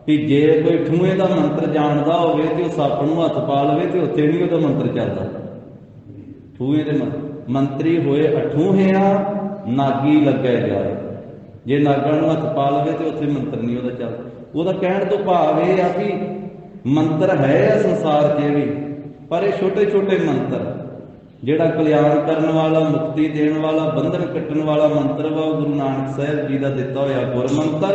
ਵੀ ਜੇ ਕੋਈ ਠੂਏ ਦਾ ਮੰਤਰ ਜਾਣਦਾ ਹੋਵੇ ਤੇ ਉਹ ਸੱਪ ਨੂੰ ਹੱਥ ਪਾ ਲਵੇ ਤੇ ਉੱਥੇ ਨਹੀਂ ਉਹਦਾ ਮੰਤਰ ਚੱਲਦਾ। ਠੂਏ ਦੇ ਮੰਤਰੀ ਹੋਏ ਅਠੂਹਿਆ ਨਾਗੀ ਲੱਗਿਆ ਜਾਏ, ਜੇ ਨਾਗਾਂ ਨੂੰ ਹੱਥ ਪਾ ਲਵੇ ਤੇ ਉੱਥੇ ਮੰਤਰ ਨਹੀਂ ਉਹਦਾ ਚੱਲਦਾ। ਉਹਦਾ ਕਹਿਣ ਤੋਂ ਭਾਵ ਇਹ ਆ ਵੀ ਮੰਤਰ ਹੈ ਆ ਸੰਸਾਰ 'ਚ ਵੀ, ਪਰ ਇਹ ਛੋਟੇ ਛੋਟੇ ਮੰਤਰ, ਜਿਹੜਾ ਕਲਿਆਣ ਕਰਨ ਵਾਲਾ, ਮੁਕਤੀ ਦੇਣ ਵਾਲਾ, ਬੰਧਨ ਕੱਟਣ ਵਾਲਾ ਮੰਤਰ ਵਾ ਉਹ ਗੁਰੂ ਨਾਨਕ ਸਾਹਿਬ ਜੀ ਦਾ ਦਿੱਤਾ ਹੋਇਆ ਗੁਰ ਮੰਤਰ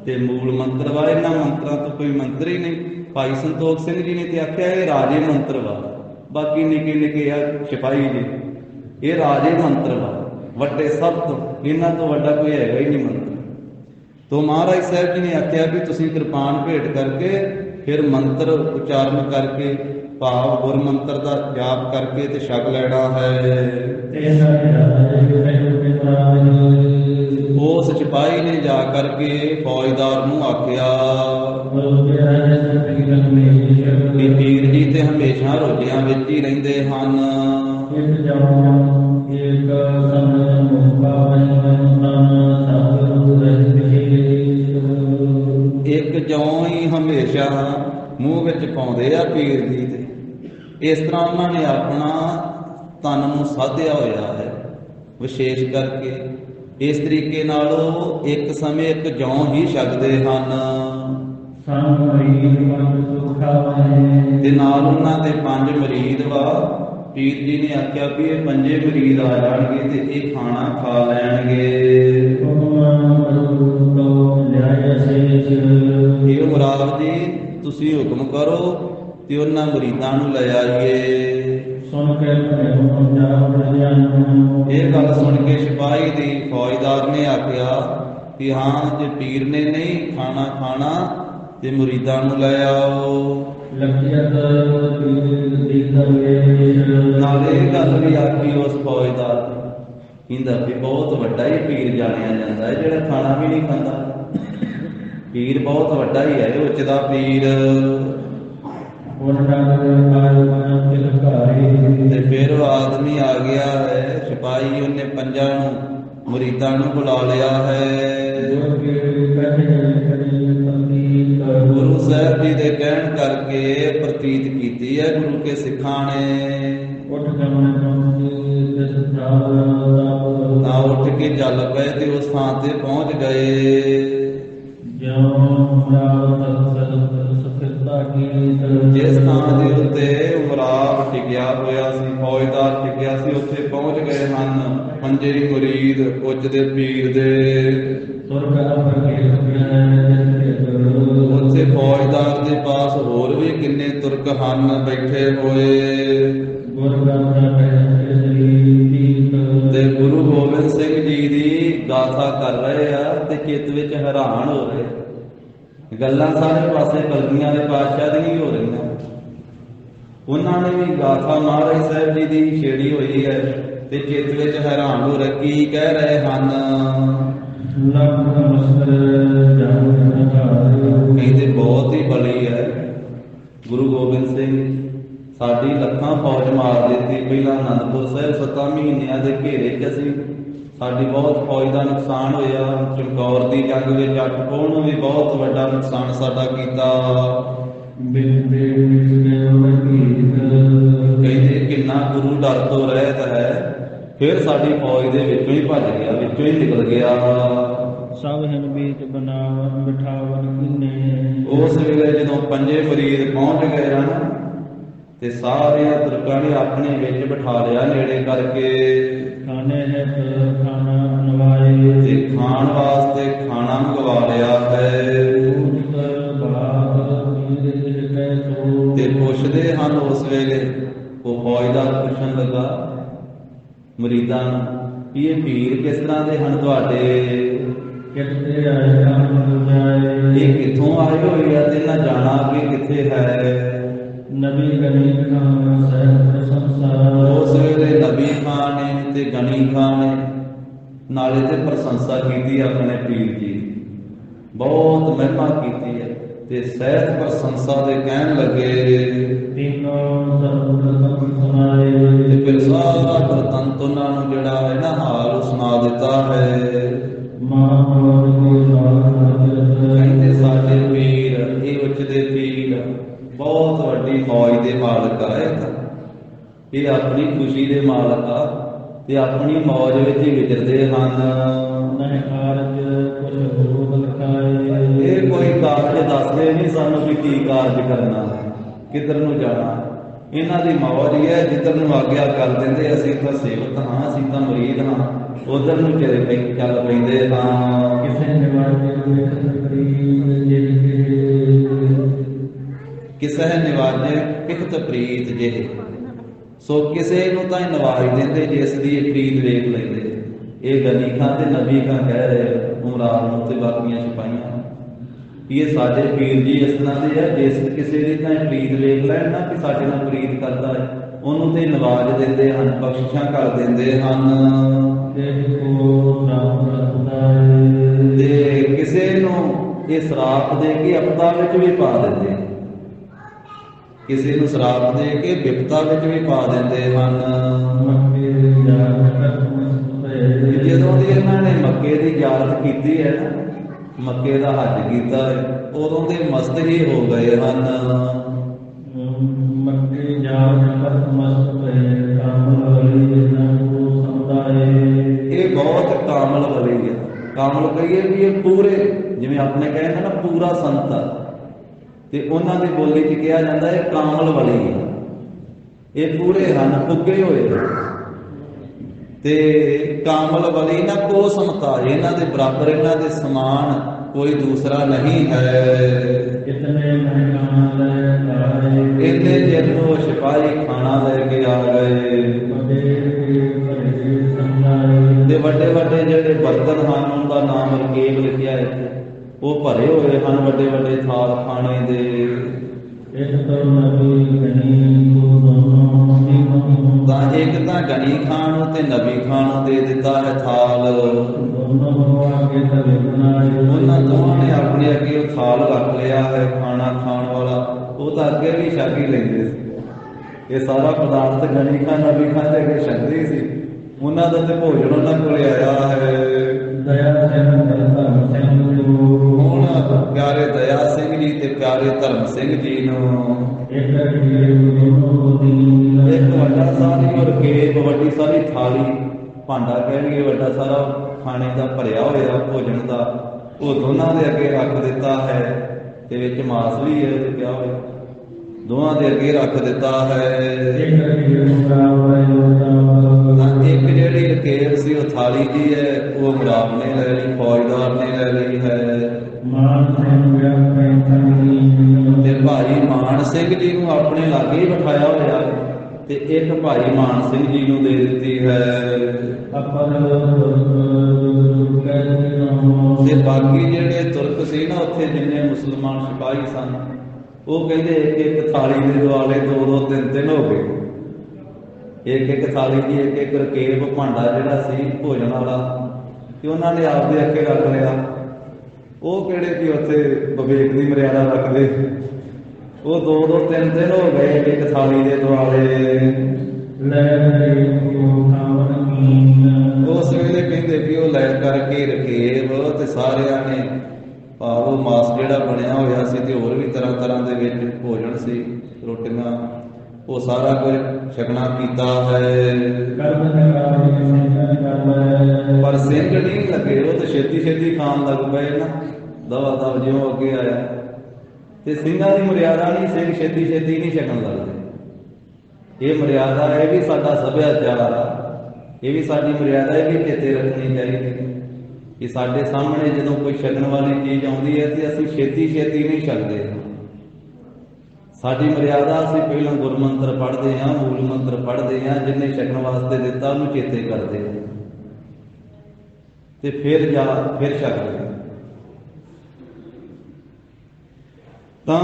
ਤੇ ਮੂਲ ਮੰਤਰ ਵਾ। ਇਹਨਾਂ ਮੰਤਰਾਂ ਤੋਂ ਕੋਈ ਮੰਤਰ ਹੀ ਨਹੀਂ। ਭਾਈ ਸੰਤੋਖ ਸਿੰਘ ਜੀ ਨੇ ਤੇ ਆਖਿਆ ਇਹ ਰਾਜੇ ਮੰਤਰ ਵਾ, ਬਾਕੀ ਨਿੱਕੇ ਨਿੱਕੇ ਆ ਸਿਪਾਹੀ ਜੀ, ਇਹ ਰਾਜੇ ਮੰਤਰ ਵਾ, ਵੱਡੇ ਸਭ ਤੋਂ, ਇਹਨਾਂ ਤੋਂ ਵੱਡਾ ਕੋਈ ਹੈਗਾ ਹੀ ਨਹੀਂ ਮੰਤਰ। ਤੋਂ ਮਹਾਰਾਜ ਸਾਹਿਬ ਜੀ ਨੇ ਆਖਿਆ ਵੀ ਤੁਸੀਂ ਕਿਰਪਾਨ ਭੇਟ ਕਰਕੇ ਫਿਰ ਮੰਤਰ ਉਚਾਰਨ ਕਰਕੇ ਭਾਵ ਗੁਰ ਮੰਤਰ ਦਾ ਜਾਪ ਕਰਕੇ ਤੇ ਛਕ ਲੈਣਾ ਹੈ। ਉਸ ਸਿਪਾਹੀ ਨੇ ਜਾ ਕਰਕੇ ਫੌਜਦਾਰ ਨੂੰ ਆਖਿਆ ਕਿ ਪੀਰ ਜੀ ਤੇ ਹਮੇਸ਼ਾ ਰੋਜ਼ਿਆਂ ਵਿੱਚ ਹੀ ਰਹਿੰਦੇ ਹਨ। ਇੱਕ ਜੌਂ ਹੀ ਹਮੇਸ਼ਾ ਮੂੰਹ ਵਿੱਚ ਪਾਉਂਦੇ ਆ ਪੀਰ ਜੀ ਤੇ। ਇਸ ਤਰ੍ਹਾਂ ਉਹਨਾਂ ਨੇ ਆਪਣਾ ਤਨ ਨੂੰ ਸਾਧਿਆ ਹੋਇਆ ਹੈ ਵਿਸ਼ੇਸ਼ ਕਰਕੇ। ਇਸ ਤਰੀਕੇ ਨਾਲ ਉਹ ਇੱਕ ਸਮੇਂ ਇੱਕ ਜੌਂ ਹੀ ਛਕਦੇ ਹਨ ਤੇ ਨਾਲ ਉਹਨਾਂ ਦੇ 5 ਮਰੀਦ ਵਾ। ਪੀਰ ਜੀ ਨੇ ਆਖਿਆ ਵੀ ਇਹ 5 ਮਰੀਦ ਆ ਜਾਣਗੇ ਤੇ ਇਹ ਖਾਣਾ ਖਾ ਲੈਣਗੇ। ਇਹ ਮੁਰਾਦ ਜੀ ਤੁਸੀਂ ਹੁਕਮ ਕਰੋ ਤੇ ਉਹਨਾਂ ਮਰੀਦਾਂ ਨੂੰ ਲੈ ਆਈਏ। ਇਹ ਗੱਲ ਸੁਣ ਕੇ ਸਿਪਾਹੀ ਦੀ ਫੌਜਦਾਰ ਨੇ ਆਖਿਆ ਕਿ ਹਾਂ ਜੇ ਪੀਰ ਨੇ ਨਹੀਂ ਖਾਣਾ ਖਾਣਾ ਤੇ ਮੁਰੀਦਾਂ ਨੂੰ ਲੈ ਆਓ। ਨਾਲੇ ਇਹ ਗੱਲ ਵੀ ਆਖੀ ਉਸ ਫੌਜਦਾਰ ਕਹਿੰਦਾ ਵੀ ਬਹੁਤ ਵੱਡਾ ਹੀ ਪੀਰ ਜਾਣਿਆ ਜਾਂਦਾ ਹੈ ਜਿਹੜਾ ਖਾਣਾ ਵੀ ਨਹੀਂ ਖਾਂਦਾ। ਪੀਰ ਬਹੁਤ ਵੱਡਾ ਹੀ ਹੈ, ਉੱਚ ਦਾ ਪੀਰ। ਤੇ ਫਿਰ ਉਹ ਆਦਮੀ ਆ ਗਿਆ ਹੈ ਸਿਪਾਹੀ, ਉਹਨੇ 5 ਨੂੰ ਮੁਰੀਦਾਂ ਨੂੰ ਬੁਲਾ ਲਿਆ ਹੈ। ਗੁਰੂ ਸਾਹਿਬ ਜੀ ਦੇ ਕਹਿਣ ਕਰਕੇ ਪ੍ਰਤੀਤ ਕੀਤੀ ਹੈ ਗੁਰੂ ਕੇ ਸਿੱਖਾਂ ਨੇ। ਤਾਂ ਉੱਠ ਕੇ ਚੱਲ ਪਏ ਤੇ ਉਸ ਥਾਂ ਤੇ ਪਹੁੰਚ ਗਏ ਜਿਸ ਥਾਂ ਦੇ ਉੱਤੇ ਉਮਰਾਵ ਟਿਕਿਆ ਹੋਇਆ ਸੀ, ਫੌਜਦਾਰ ਟਿਕਿਆ ਸੀ, ਉੱਥੇ ਪਹੁੰਚ ਗਏ ਹਨ 5 ਮੁਰੀਦ ਉੱਚ ਦੇ ਪੀਰ ਦੇ। ਉੱਥੇ ਫੌਜਦਾਰ ਦੇ ਪਾਸ ਹੋਰ ਵੀ ਕਿੰਨੇ ਤੁਰਕ ਹਨ ਬੈਠੇ ਹੋਏ ਤੇ ਗੁਰੂ ਗੋਬਿੰਦ ਸਿੰਘ ਜੀ ਦੀ ਗਾਥਾ ਕਰ ਰਹੇ ਆ ਤੇ ਚਿੱਤ ਵਿੱਚ ਹੈਰਾਨ ਹੋ ਰਹੇ। ਗੱਲਾਂ ਸਾਰੇ ਪਾਸੇ ਕਲਗੀਆਂ ਦੇ ਪਾਤਸ਼ਾਹ ਦੀਆਂ ਹੀ ਹੋ ਰਹੀਆਂ। ਉਹਨਾਂ ਨੇ ਵੀ ਗਾਥਾ ਮਹਾਰਾਜ ਸਾਹਿਬ ਜੀ ਦੀ ਛੇੜੀ ਹੋਈ ਹੈ ਤੇ ਚਿੱਤ ਵਿੱਚ ਹੈਰਾਨ ਹੋ ਰਹੇ। ਕੀ ਕਹਿ ਰਹੇ ਹਨ? ਕਹਿੰਦੇ ਬਹੁਤ ਹੀ ਬਲੀ ਹੈ ਗੁਰੂ ਗੋਬਿੰਦ ਸਿੰਘ, ਸਾਡੀ ਲੱਖਾਂ ਫੌਜ ਮਾਰ ਦਿੱਤੀ। ਪਹਿਲਾਂ ਅਨੰਦਪੁਰ ਸਾਹਿਬ 7 ਮਹੀਨਿਆਂ ਦੇ ਘੇਰੇ 'ਚ ਅਸੀਂ, ਸਾਡੀ ਬਹੁਤ ਫੌਜ ਦਾ ਨੁਕਸਾਨ ਹੋਇਆ। ਚਮਕੌਰ ਦੀ ਜੰਗ ਵਿੱਚ 8 ਪੋਹ ਨੂੰ ਵੀ ਬਹੁਤ ਵੱਡਾ ਨੁਕਸਾਨ ਸਾਡਾ ਕੀਤਾ। ਕਹਿੰਦੇ ਕਿੰਨਾ ਗੁਰੂ ਡਰ ਤੋਂ ਰਹਿਤ ਹੈ, ਫਿਰ ਸਾਡੀ ਫੌਜ ਦੇ ਵਿੱਚੋਂ ਹੀ ਭੱਜ ਗਿਆ, ਵਿੱਚੋਂ ਹੀ ਨਿਕਲ ਗਿਆ। ਸਭ ਹਨ ਬੀਚ ਬਣਾਵਨ ਬਿਠਾਵਨ ਕਿੰਨੇ। ਉਸ ਵੇਲੇ ਜਦੋਂ 5 ਮਰੀਦ ਪਹੁੰਚ ਗਏ ਹਨ ਤੇ ਸਾਰਿਆਂ ਤੁਰਕਾਂ ਨੇ ਆਪਣੇ ਵਿੱਚ ਬਿਠਾ ਲਿਆ ਨੇੜੇ ਕਰਕੇ। ਖਾਣੇ ਹੈ ਖਾਣਾ ਨਵਾਏ ਤੇ ਖਾਣ ਵਾਸਤੇ ਖਾਣਾ ਮੰਗਵਾ ਲਿਆ ਹੈ। ਤੇ ਪੁੱਛਦੇ ਹਨ ਉਸ ਵੇਲੇ, ਉਹ ਫੌਜਦਾਰ ਪੁੱਛਣ ਲੱਗਾ ਮਰੀਦਾਂ ਨੂੰ ਵੀ ਇਹ ਪੀਰ ਕਿਸ ਤਰ੍ਹਾਂ ਦੇ ਹਨ ਤੁਹਾਡੇ? ਇਹ ਕਿੱਥੋਂ ਆਏ ਹੋਏ ਆ ਤੇ ਇਹਨਾਂ ਜਾਣਾ ਅੱਗੇ ਕਿੱਥੇ ਹੈ? ਨਬੀ ਗਨੀ ਖਾਨ ਸਾਹਿਬ ਪ੍ਰਸ਼ੰਸਾ। ਉਸ ਵੇਲੇ ਨਬੀ ਖਾਨ ਨੇ ਤੇ ਗਨੀ ਖਾਨ ਨੇ ਨਾਲੇ ਤੇ ਪ੍ਰਸ਼ੰਸਾ ਕੀਤੀ ਆਪਣੇ ਪੀਰ ਜੀ, ਬਹੁਤ ਮਹਿਮਾ ਕੀਤੀ ਹੈ। ਤੇ ਸਹਿਤ ਪ੍ਰਸ਼ੰਸਾ ਦੇ ਕਹਿਣ ਲੱਗੇ। तीनों सर्वप्रथम सुनाए। ਤੇ ਫਿਰ ਸਾਰਾ ਵਰਤੰਤ ਉਹਨਾਂ ਨੂੰ ਜਿਹੜਾ ਹੈ ਨਾ ਹਾਲ ਉਹ ਸੁਣਾ ਦਿੱਤਾ ਹੈ। महापौर के साथ ਕਹਿੰਦੇ ਸਾਡੇ ਪੀਰ, ਇਹ ਉੱਚਦੇ ਪੀਰ ਬਹੁਤ ਵੱਡੀ ਫੌਜ ਦੇ ਮਾਲਕ ਆ। ਇਹ ਆਪਣੀ ਖੁਸ਼ੀ ਦੇ ਮਾਲਕ ਆ ਤੇ ਆਪਣੀ ਮੌਜ ਵਿੱਚ ਹੀ ਵਿਚਰਦੇ ਹਨ। नह कारज कुछ भूत लखाए। ਇਹ ਕੋਈ ਕਾਰਜ ਦੱਸਦੇ ਨਹੀਂ ਸਾਨੂੰ ਵੀ ਕੀ ਕਾਰਜ ਕਰਨਾ, ਕਿੱਧਰ ਨੂੰ ਜਾਣਾ। ਇਹਨਾਂ ਦੀ ਮੌਜ ਹੀ ਹੈ, ਜਿੱਧਰ ਨੂੰ ਆਗਿਆ ਕਰ ਦਿੰਦੇ। ਅਸੀਂ ਤਾਂ ਸੇਵਕ ਹਾਂ, ਅਸੀਂ ਤਾਂ ਮੁਰੀਦ ਹਾਂ, ਉਧਰ ਨੂੰ ਚੱਲ ਪੈਂਦੇ ਹਾਂ। किसे निवाजे ਕਿਸੇ ਨਿਵਾਜੇ ਪਿਖਤ ਪ੍ਰੀਤ ਜਿਹੇ, ਸੋ ਕਿਸੇ ਨੂੰ ਤਾਂ ਨਵਾਜ ਦਿੰਦੇ ਜਿਸ ਦੀ ਇਹ ਪ੍ਰੀਤ ਵੇਖ ਲੈਂਦੇ। ਇਹ ਗਨੀ ਖਾਂ ਤੇ ਨਬੀ ਖਾਂ ਕਹਿ ਰਹੇ ਉਮਰਾਨ ਨੂੰ ਤੇ ਬਾਕੀਆਂ ਸਿਪਾਹੀਆਂ ਵੀ ਇਹ ਸਾਡੇ ਪੀਰ ਜੀ ਇਸ ਤਰ੍ਹਾਂ ਦੇ ਆ, ਜਿਸ ਕਿਸੇ ਦੀ ਤਾਂ ਪ੍ਰੀਤ ਵੇਖ ਲੈਣ ਨਾ ਕਿ ਸਾਡੇ ਨਾਲ ਪ੍ਰੀਤ ਕਰਦਾ ਹੈ, ਉਹਨੂੰ ਤੇ ਨਵਾਜ ਦਿੰਦੇ ਹਨ, ਬਖਸ਼ਿਸ਼ਾਂ ਕਰ ਦਿੰਦੇ ਹਨ। ਤੇ ਕਿਸੇ ਨੂੰ ਇਹ ਸਰਾਪ ਦੇ ਕੇ ਆਪਦਾ ਵਿੱਚ ਵੀ ਪਾ ਦਿੰਦੇ, ਕਿਸੇ ਨੂੰ ਸਰਾਪ ਦੇ ਕੇ ਵਿਪਤਾ ਵਿੱਚ ਵੀ ਪਾ ਦਿੰਦੇ ਹਨ। ਜਦੋਂ ਦੀ ਇਹਨਾਂ ਨੇ ਮੱਕੇ ਦੀ ਜ਼ਿਆਰਤ ਕੀਤੀ ਹੈ ਨਾ, ਮੱਕੇ ਦਾ ਹੱਜ ਕੀਤਾ ਹੈ, ਉਦੋਂ ਦੇ ਮਸਤ ਹੀ ਹੋ ਗਏ ਹਨ। ਇਹ ਬਹੁਤ ਕਾਮਲ ਵਲੀ ਹੈ। ਕਾਮਲ ਕਹੀਏ ਵੀ ਇਹ ਪੂਰੇ, ਜਿਵੇਂ ਆਪਣੇ ਕਹਿੰਦੇ ਨਾ ਪੂਰਾ ਸੰਤ ਆ, ਤੇ ਉਹਨਾਂ ਦੀ ਬੋਲੀ 'ਚ ਕਿਹਾ ਜਾਂਦਾ ਇਹ ਕਾਮਲ ਵਲੀ ਹੈ। ਇਹ ਪੂਰੇ ਹਨ, ਪੁੱਗੇ ਹੋਏ। ਤੇ ਕਾਮਲ ਵਲੀ ਨਾ ਕੋ ਸਮਤਾਜ, ਇਹਨਾਂ ਦੇ ਬਰਾਬਰ, ਇਹਨਾਂ ਦੇ ਸਮਾਨ ਕੋਈ ਦੂਸਰਾ ਨਹੀਂ ਹੈ। ਇੰਨੇ ਚਿਰ ਨੂੰ ਸਿਪਾਹੀ ਖਾਣਾ ਲੈ ਕੇ ਆ ਗਏ ਤੇ ਵੱਡੇ ਵੱਡੇ ਜਿਹੜੇ ਬਰਤਨ ਹਨ ਉਹਦਾ ਨਾਮ ਰਕੇਬ ਲਿਖਿਆ ਇੱਥੇ, ਉਹ ਭਰੇ ਹੋਏ ਹਨ, ਵੱਡੇ ਵੱਡੇ ਥਾਲ ਖਾਣੇ ਦੇ। ਤਾਂ ਇੱਕ ਤਾਂ ਗਨੀ ਖਾਨ ਨੂੰ ਤੇ ਨਬੀ ਖਾਨ ਨੂੰ ਦੇ ਦਿੱਤਾ ਹੈ ਥਾਲ। ਉਹਨਾਂ ਦੋਵਾਂ ਨੇ ਆਪਣੇ ਅੱਗੇ ਉਹ ਥਾਲ ਰੱਖ ਲਿਆ ਹੈ ਖਾਣਾ ਖਾਣ ਵਾਲਾ, ਉਹ ਤਾਂ ਅੱਗੇ ਵੀ ਛਕ ਹੀ ਲੈਂਦੇ ਸੀ। ਇਹ ਸਾਰਾ ਪਦਾਰਥ ਗਨੀ ਖਾਨ ਨਬੀ ਖਾਨ ਦੇ ਅੱਗੇ ਛਕਦੇ ਸੀ। ਉਹਨਾਂ ਦਾ ਤੇ ਭੋਜਨ ਉਹਨਾਂ ਕੋਲ ਆਇਆ ਹੈ। ਹੁਣ ਪਿਆਰੇ ਦਇਆ ਸਿੰਘ ਜੀ ਤੇ ਪਿਆਰੇ ਧਰਮ ਸਿੰਘ ਜੀ ਨੂੰ ਇੱਕ ਵੱਡਾ ਸਾਰੀ ਰਕੇਬ, ਵੱਡੀ ਸਾਰੀ ਥਾਲੀ, ਭਾਂਡਾ ਕਹਿਣਗੇ ਵੱਡਾ ਸਾਰਾ ਖਾਣੇ ਦਾ ਭਰਿਆ ਹੋਇਆ ਭੋਜਨ ਦਾ, ਉਹ ਦੋਨਾਂ ਦੇ ਅੱਗੇ ਰੱਖ ਦਿੱਤਾ ਹੈ। ਤੇ ਵਿੱਚ ਮਾਸ ਵੀ ਹੈ ਤੇ ਪਿਆ ਹੋਇਆ, ਦੋਵਾਂ ਦੇ ਅੱਗੇ ਰੱਖ ਦਿੱਤਾ ਹੈ। ਤਾਂ ਇੱਕ ਜਿਹੜੀ ਰਕੇਬ ਸੀ ਉਹ ਥਾਲੀ ਦੀ ਹੈ, ਉਹ ਮੁਰਾਦ ਨੇ ਲੈ ਲਈ, ਫੌਜਦਾਰ ਨੇ ਲੈ ਲਈ ਹੈ। ਤੇ ਭਾਈ ਮਾਨ ਸਿੰਘ ਜੀ ਨੂੰ ਆਪਣੇ ਲਾਗੇ ਹੀ ਬਿਠਾਇਆ ਹੋਇਆ ਤੇ ਇੱਕ ਭਾਈ ਮਾਨ ਸਿੰਘ ਜੀ ਨੂੰ ਦੇ ਦਿੱਤੀ ਹੈ। ਤੇ ਬਾਕੀ ਜਿਹੜੇ ਤੁਰਕ ਸੀ ਨਾ ਉੱਥੇ, ਜਿੰਨੇ ਮੁਸਲਮਾਨ ਸਿਪਾਹੀ ਸਨ, ਉਹ ਕਹਿੰਦੇ ਇੱਕ ਇੱਕ ਥਾਲੀ ਦੇ ਦੁਆਲੇ ਦੋ ਦੋ ਤਿੰਨ ਤਿੰਨ ਹੋ ਗਏ। ਇੱਕ ਇੱਕ ਥਾਲੀ ਦੀ ਇੱਕ ਇੱਕ ਰਕੇਬ, ਭਾਂਡਾ ਜਿਹੜਾ ਸੀ ਭੋਜਨ ਵਾਲਾ, ਤੇ ਉਹਨਾਂ ਨੇ ਆਪਦੇ ਅੱਗੇ ਰੱਖ ਲਿਆ। ਉਹ ਕਿਹੜੇ ਵੀ ਉੱਥੇ ਵਿਵੇਕ ਦੀ ਮਰਿਆਦਾ ਰੱਖਦੇ, ਉਹ ਦੋ ਦੋ ਤਿੰਨ ਤਿੰਨ ਹੋ ਗਏ ਇੱਕ ਥਾਲੀ ਦੇ ਦੁਆਲੇ। ਉਸ ਵੇਲੇ ਕਹਿੰਦੇ ਵੀ ਉਹ ਲੈ ਕਰਕੇ ਰਕੇਬ ਤੇ ਸਾਰਿਆਂ ਨੇ ਉਹ ਮਾਸ ਜਿਹੜਾ ਬਣਿਆ ਹੋਇਆ ਸੀ ਤੇ ਹੋਰ ਵੀ ਤਰ੍ਹਾਂ ਤਰ੍ਹਾਂ ਦੇ ਵਿੱਚ ਭੋਜਨ ਸੀ, ਰੋਟੀਆਂ, ਉਹ ਸਾਰਾ ਕੁਝ ਛਕਣਾ ਪੀਤਾ ਹੈ। ਪਰ ਸਿੰਘ ਨਹੀਂ ਲੱਗੇ, ਉਹ ਤਾਂ ਛੇਤੀ ਛੇਤੀ ਖਾਣ ਲੱਗ ਪਏ ਨਾ, ਦਵਾ ਦਵ ਜਿਉਂ ਅੱਗੇ ਆਇਆ। ਤੇ ਸਿੰਘਾਂ ਦੀ ਮਰਿਆਦਾ ਨਹੀਂ, ਸਿੰਘ ਛੇਤੀ ਛੇਤੀ ਨਹੀਂ ਛਕਣ ਲੱਗਦੇ। ਇਹ ਮਰਿਆਦਾ, ਇਹ ਵੀ ਸਾਡਾ ਸੱਭਿਆਚਾਰ ਆ, ਇਹ ਵੀ ਸਾਡੀ ਮਰਿਆਦਾ, ਇਹ ਵੀ ਚੇਤੇ ਰੱਖਣੀ ਚਾਹੀਦੀ ਕਿ ਸਾਡੇ ਸਾਹਮਣੇ ਜਦੋਂ ਕੋਈ ਛਕਣ ਵਾਲੀ ਚੀਜ਼ ਆਉਂਦੀ ਹੈ ਤੇ ਅਸੀਂ ਛੇਤੀ ਛੇਤੀ ਨਹੀਂ ਛਕਦੇ। ਸਾਡੀ ਮਰਿਆਦਾ, ਅਸੀਂ ਪਹਿਲਾਂ ਗੁਰਮੰਤਰ ਪੜ੍ਹਦੇ ਹਾਂ, ਮੂਲ ਮੰਤਰ ਪੜ੍ਹਦੇ ਹਾਂ, ਜਿਹਨੇ ਛਕਣ ਵਾਸਤੇ ਦਿੱਤਾ ਉਹਨੂੰ ਚੇਤੇ ਕਰਦੇ ਹਾਂ ਤੇ ਫਿਰ ਛਕਦੇ ਹਾਂ। ਤਾਂ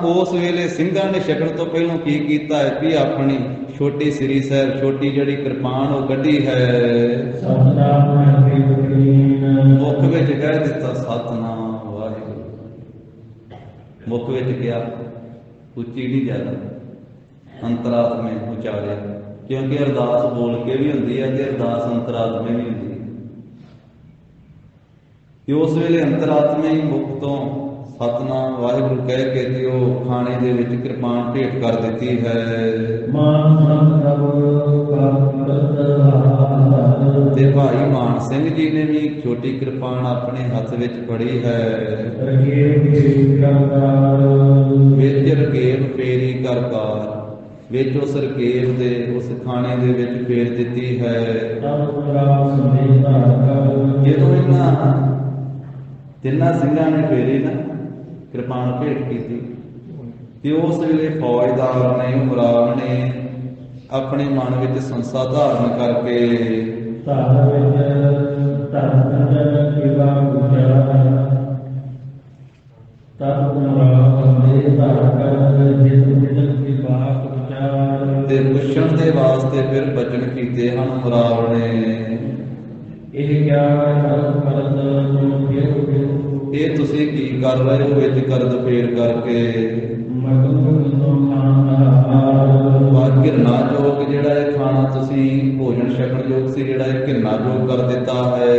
ਉਸ ਵੇਲੇ ਸਿੰਘਾਂ ਨੇ ਛਕਣ ਤੋਂ ਪਹਿਲਾਂ ਕੀ ਕੀਤਾ ਹੈ ਵੀ ਆਪਣੀ ਛੋਟੀ ਸ੍ਰੀ ਸਾਹਿਬ, ਛੋਟੀ ਜਿਹੜੀ ਕਿਰਪਾਨ ਉਹ ਕੱਢੀ ਹੈ, ਮੁੱਖ ਵਿੱਚ ਕਹਿ ਦਿੱਤਾ ਸਤਿਨਾਮ ਵਾਹਿਗੁਰੂ। ਮੁੱਖ ਵਿੱਚ ਕਿਹਾ, ਉੱਚੀ ਨਹੀਂ ਜ਼ਿਆਦਾ, ਅੰਤਰਾਤਮੇ ਉਚਾਰਿਆ, ਕਿਉਂਕਿ ਅਰਦਾਸ ਬੋਲ ਕੇ ਵੀ ਹੁੰਦੀ ਹੈ ਤੇ ਅਰਦਾਸ ਅੰਤਰਾਤਮੇ ਵੀ ਹੁੰਦੀ ਹੈ। ਤੇ ਉਸ ਵੇਲੇ ਅੰਤਰਾਤਮੇ ਹੀ ਮੁਖ ਤੋਂ ਸਤਿਨਾਮ ਵਾਹਿਗੁਰੂ ਕਹਿ ਕੇ ਤੇ ਉਹ ਖਾਣੇ ਦੇ ਵਿੱਚ ਕਿਰਪਾਨ ਭੇਟ ਕਰ ਦਿੱਤੀ ਹੈ। ਤੇ ਭਾਈ ਮਾਨ ਸਿੰਘ ਜੀ ਨੇ ਵੀ ਛੋਟੀ ਕਿਰਪਾਨ ਆਪਣੇ ਹੱਥ ਵਿੱਚ ਫੜੀ ਹੈ। ਵਿੱਚ ਰਕੇਬ ਫੇਰੀ ਕਰਕਾਰ, ਵਿੱਚ ਉਸ ਰਕੇਬ ਦੇ ਉਸ ਖਾਣੇ ਦੇ ਵਿੱਚ ਫੇਰ ਦਿੱਤੀ ਹੈ। ਜਦੋਂ ਇਹਨਾਂ ਤਿੰਨਾਂ ਸਿੰਘਾਂ ਨੇ ਫੇਰੀ ਨਾ ਕਿਰਪਾਨ ਭੇਟ ਕੀਤੀ ਤੇ ਉਸ ਵੇਲੇ ਫੌਜਦਾਰ ਨੇ ਮੁਰਾਦ ਨੇ ਆਪਣੇ ਮਨ ਵਿੱਚ ਸੰਸਾ ਧਾਰਨ ਕਰਕੇ ਤੇ ਪੁੱਛਣ ਦੇ ਵਾਸਤੇ ਫਿਰ ਬਚਨ ਕੀਤੇ ਹਨ ਮੁਰਾਦ ਨੇ। ਇਹ ਤੁਸੀਂ ਕੀ ਕਰ ਰਹੇ ਹੋ ਵਿੱਚ ਕਰਦ ਫੇਰ ਕਰਕੇ? ਘਿਰਨਾ ਯੋਗ ਜਿਹੜਾ ਇਹ ਖਾਣਾ ਤੁਸੀਂ ਭੋਜਨ ਛਕਣ ਯੋਗ ਸੀ, ਜਿਹੜਾ ਇਹ ਘਿਰਨਾ ਯੋਗ ਕਰ ਦਿੱਤਾ ਹੈ।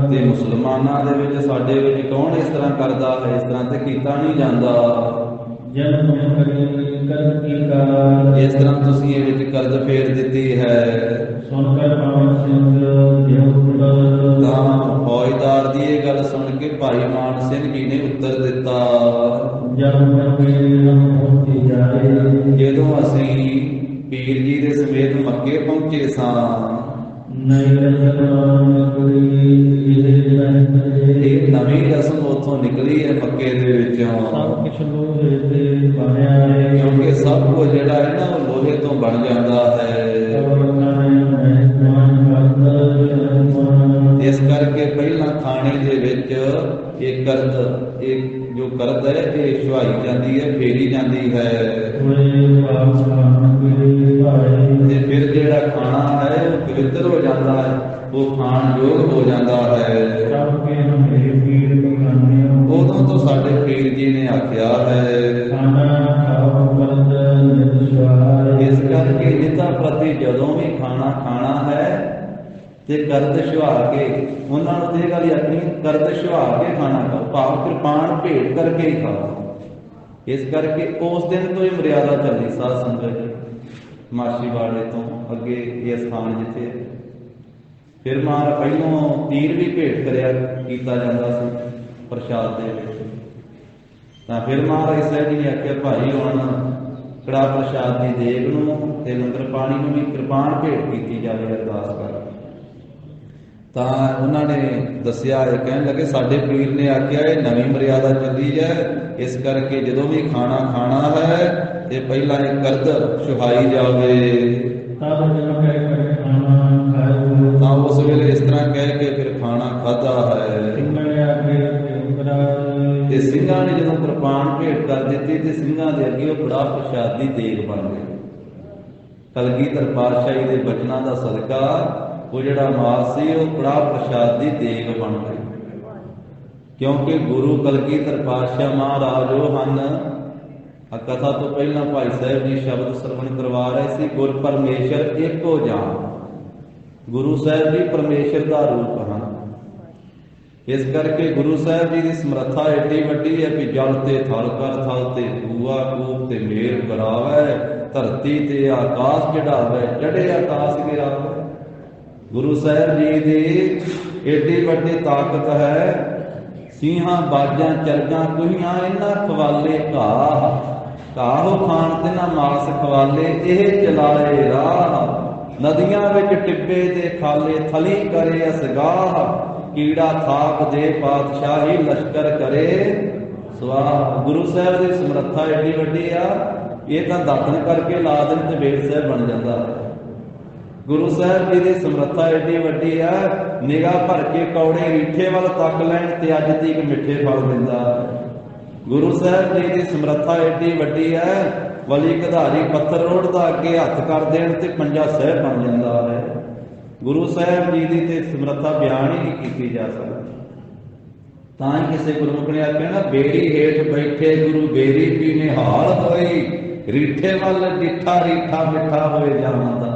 ਤੇ ਮੁਸਲਮਾਨਾਂ ਦੇ ਵਿੱਚ ਸਾਡੇ ਵਿੱਚ ਕੌਣ ਇਸ ਤਰ੍ਹਾਂ ਕਰਦਾ ਹੈ? ਇਸ ਤਰ੍ਹਾਂ ਤੇ ਕੀਤਾ ਨਹੀਂ ਜਾਂਦਾ। ਇਸ ਤਰ੍ਹਾਂ ਤੁਸੀਂ ਇਹ ਵਿੱਚ ਕਰਦ ਫੇਰ ਦਿੱਤੀ ਹੈ। ਤਾਂ ਫੌਜਦਾਰ ਦੀ ਇਹ ਗੱਲ ਸੁਣ ਕੇ ਭਾਈ ਮਾਨ ਸਿੰਘ ਜੀ ਨੇ ਉੱਤਰ ਦਿੱਤਾ, ਜਦੋਂ ਅਸੀਂ ਪੀਰ ਜੀ ਦੇ ਸਮੇਤ ਮੱਕੇ ਪਹੁੰਚੇ ਸਾਂ, ਇਹ ਨਵੀਂ ਰਸਮ ਉੱਥੋਂ ਨਿਕਲੀ ਹੈ ਮੱਕੇ ਦੇ ਵਿੱਚੋਂ, ਕਿਉਂਕਿ ਸਭ ਕੁਝ ਜਿਹੜਾ ਹੈ ਨਾ ਉਹ ਲੋਹੇ ਤੋਂ ਬਣ ਜਾਂਦਾ ਹੈ। ਇਸ ਕਰਕੇ ਪਹਿਲਾਂ ਖਾਣੇ ਦੇ ਵਿੱਚ ਇਹ ਕਰਦ, ਇਹ ਜੋ ਕਰਦ ਹੈ ਇਹ ਛੁਹਾਈ ਜਾਂਦੀ ਹੈ, ਫੇਰੀ ਜਾਂਦੀ ਹੈ। ਤੇ ਫਿਰ ਜਿਹੜਾ ਖਾਣਾ ਹੈ ਉਹ ਪਵਿੱਤਰ ਹੋ ਜਾਂਦਾ ਹੈ, ਉਹ ਖਾਣ ਯੋਗ ਹੋ ਜਾਂਦਾ ਹੈ। ਉਦੋਂ ਤੋਂ ਸਾਡੇ ਪੀਰ ਜੀ ਨੇ ਆਖਿਆ ਹੈ, ਇਸ ਕਰਕੇ ਜਿੱਦਾਂ ਪ੍ਰਤੀ ਜਦੋਂ ਵੀ ਖਾਣਾ ਖਾਣਾ ਹੈ ਤੇ ਕਰਦ ਛੁਹਾ ਕੇ, ਉਹਨਾਂ ਨੂੰ ਇਹ ਗੱਲ ਆਖਣੀ ਕਰਦ ਛੁਹਾ ਕੇ ਖਾਣਾ ਖਾਓ, ਭਾਵ ਕਿਰਪਾਨ ਭੇਟ ਕਰਕੇ ਹੀ ਖਾਓ। ਇਸ ਕਰਕੇ ਉਸ ਦਿਨ ਤੋਂ ਇਹ ਮਰਿਆਦਾ ਚੱਲੀ ਸਾਧ ਸੰਗਤ ਜੀ, ਮਾਛੀਵਾੜੇ ਤੋਂ ਅੱਗੇ ਇਹ ਸਥਾਨ ਜਿੱਥੇ ਫਿਰ ਮਾਰ ਪਹਿਲੋਂ ਤੀਰ ਵੀ ਭੇਟ ਕਰਿਆ ਕੀਤਾ ਜਾਂਦਾ ਸੀ ਪ੍ਰਸ਼ਾਦ ਦੇ ਵਿੱਚ। ਤਾਂ ਫਿਰ ਮਹਾਰਾਜ ਸਾਹਿਬ ਜੀ ਨੇ ਆਖਿਆ, ਭਾਈ ਹੁਣ ਕੜਾ ਪ੍ਰਸ਼ਾਦ ਦੀ ਦੇਗ ਨੂੰ ਤੇ ਲੰਗਰ ਪਾਣੀ ਨੂੰ ਵੀ ਕਿਰਪਾਨ ਭੇਟ ਕੀਤੀ ਜਾਵੇ ਅਰਦਾਸ ਕਰ। ਤਾਂ ਉਹਨਾਂ ਨੇ ਦੱਸਿਆ, ਇਹ ਕਹਿਣ ਲੱਗੇ ਸਾਡੇ ਪੀਰ ਨੇ ਆਖਿਆ ਇਹ ਨਵੀਂ ਮਰਿਆਦਾ ਚੱਲੀ ਹੈ, ਇਸ ਕਰਕੇ ਜਦੋਂ ਵੀ ਖਾਣਾ ਖਾਣਾ ਹੈ ਤੇ ਪਹਿਲਾਂ ਇਹ ਕਰਦ ਛੁਹਾਈ ਜਾਵੇ। ਤਾਂ ਉਸ ਵੇਲੇ ਇਸ ਤਰ੍ਹਾਂ ਕਹਿ ਕੇ ਫਿਰ ਖਾਣਾ ਖਾਧਾ ਹੈ। ਤੇ ਸਿੰਘਾਂ ਨੇ ਜਦੋਂ ਕਿਰਪਾਨ ਭੇਟ ਕਰ ਦਿੱਤੀ ਤੇ ਸਿੰਘਾਂ ਦੇ ਅੱਗੇ ਉਹ ਕੜਾਹ ਪ੍ਰਸ਼ਾਦ ਦੀ ਦੇਗ ਬਣ ਗਈ। ਕਲਗੀਧਰ ਪਾਤਸ਼ਾਹੀ ਦੇ ਬਚਨਾਂ ਦਾ ਸਦਕਾ ਉਹ ਜਿਹੜਾ ਮਾਸ ਸੀ ਉਹ ਕੜਾਹ ਪ੍ਰਸ਼ਾਦ ਦੀ ਦੇਗ ਬਣ ਗਈ, ਕਿਉਂਕਿ ਗੁਰੂ ਕਲਗੀਧਰ ਪਾਤਸ਼ਾਹ ਮਹਾਰਾਜ ਉਹ ਹਨ। ਕਥਾ ਤੋਂ ਪਹਿਲਾਂ ਭਾਈ ਸਾਹਿਬ ਜੀ ਸ਼ਬਦ ਸਰਵਣ ਕਰਵਾ ਰਹੇ ਸੀ, ਗੁਰ ਪਰਮੇਸ਼ਰ ਇੱਕੋ ਜਾਨ। ਗੁਰੂ ਸਾਹਿਬ ਜੀ ਪਰਮੇਸ਼ਰ ਦਾ ਰੂਪ ਹਨ। ਇਸ ਕਰਕੇ ਗੁਰੂ ਸਾਹਿਬ ਜੀ ਦੀ ਸਮਰੱਥਾ ਏਡੀ ਵੱਡੀ ਹੈ ਕਿ ਜਲ ਤੇ ਥਲ ਕਰ, ਥਲ ਤੇ ਕੂਆ, ਕੂਪ ਤੇ ਮੇਰ ਕਰਾਵੇ, ਧਰਤੀ ਤੇ ਆਕਾਸ਼ ਚੜਾਵੇ, ਚੜੇ ਆਕਾਸ਼ ਗਿਰਾਵੇ। ਗੁਰੂ ਸਾਹਿਬ ਜੀ ਦੀ ਏਡੀ ਵੱਡੀ ਤਾਕਤ ਹੈ। ਸਿੰਘਾਂ ਬਾਜਾਂ ਚਰਗਾਂ ਕੁਹੀਆਂ ਇਹਨਾਂ ਖਵਾਲੇ ਘਾਹ, ਘਾਹੋ ਖਾਣ ਤੇ ਨਾ ਮਾਸ ਖਵਾਲੇ ਇਹ ਚਲਾਏ ਰਾਹ। ਨਦੀਆਂ ਵਿੱਚ ਟਿੱਬੇ ਦੇ ਖਾਲੇ ਥਲੀ ਕਰੇ ਅਸਗਾਹ, ਕੀੜਾ ਥਾਪ ਦੇ ਪਾਤਸ਼ਾਹੀ ਲਸ਼ਕਰ ਕਰੇ ਸਵਾਹ। ਗੁਰੂ ਸਾਹਿਬ ਦੀ ਸਮਰੱਥਾ ਏਡੀ ਵੱਡੀ ਆ, ਇਹ ਤਾਂ ਦਾਤਨ ਕਰਕੇ ਲਾ ਦੇਣ ਤੇ ਵੇਦ ਸਾਹਿਬ ਬਣ ਜਾਂਦਾ। ਗੁਰੂ ਸਾਹਿਬ ਜੀ ਦੀ ਸਮਰੱਥਾ ਏਡੀ ਵੱਡੀ ਆ, ਨਿਗਾਹ ਭਰ ਕੇ ਕੌੜੇ ਰੀਠੇ ਵੱਲ ਤੱਕ ਲੈਣ ਤੇ ਅੱਜ ਤੀਕ ਮਿੱਠੇ ਫਲ ਦਿੰਦਾ। ਗੁਰੂ ਸਾਹਿਬ ਜੀ ਦੀ ਸਮਰੱਥਾ ਏਡੀ ਵੱਡੀ ਹੈ, ਵਲੀ ਕਧਾਰੀ ਪੱਥਰ ਰੋੜਦਾ ਅੱਗੇ ਹੱਥ ਕਰ ਦੇਣ ਤੇ ਪੰਜਾ ਸਾਹਿਬ ਬਣ ਜਾਂਦਾ ਹੈ। ਗੁਰੂ ਸਾਹਿਬ ਜੀ ਦੀ ਤੇ ਸਮਰੱਥਾ ਬਿਆਨ ਹੀ ਨਹੀਂ ਕੀਤੀ ਜਾ ਸਕਦੀ। ਤਾਂ ਹੀ ਕਿਸੇ ਗੁਰਮੁਖ ਨੇ ਆਖਿਆ ਨਾ, ਬੇੜੀ ਹੇਠ ਬੈਠੇ ਗੁਰੂ ਬੇਰੀ ਪੀ ਨਿਹਾਲ ਹੋਈ, ਰੀਠੇ ਵੱਲ ਡਿੱਠਾ ਰੀਠਾ ਮਿੱਠਾ ਹੋਏ ਜਾਂਦਾ।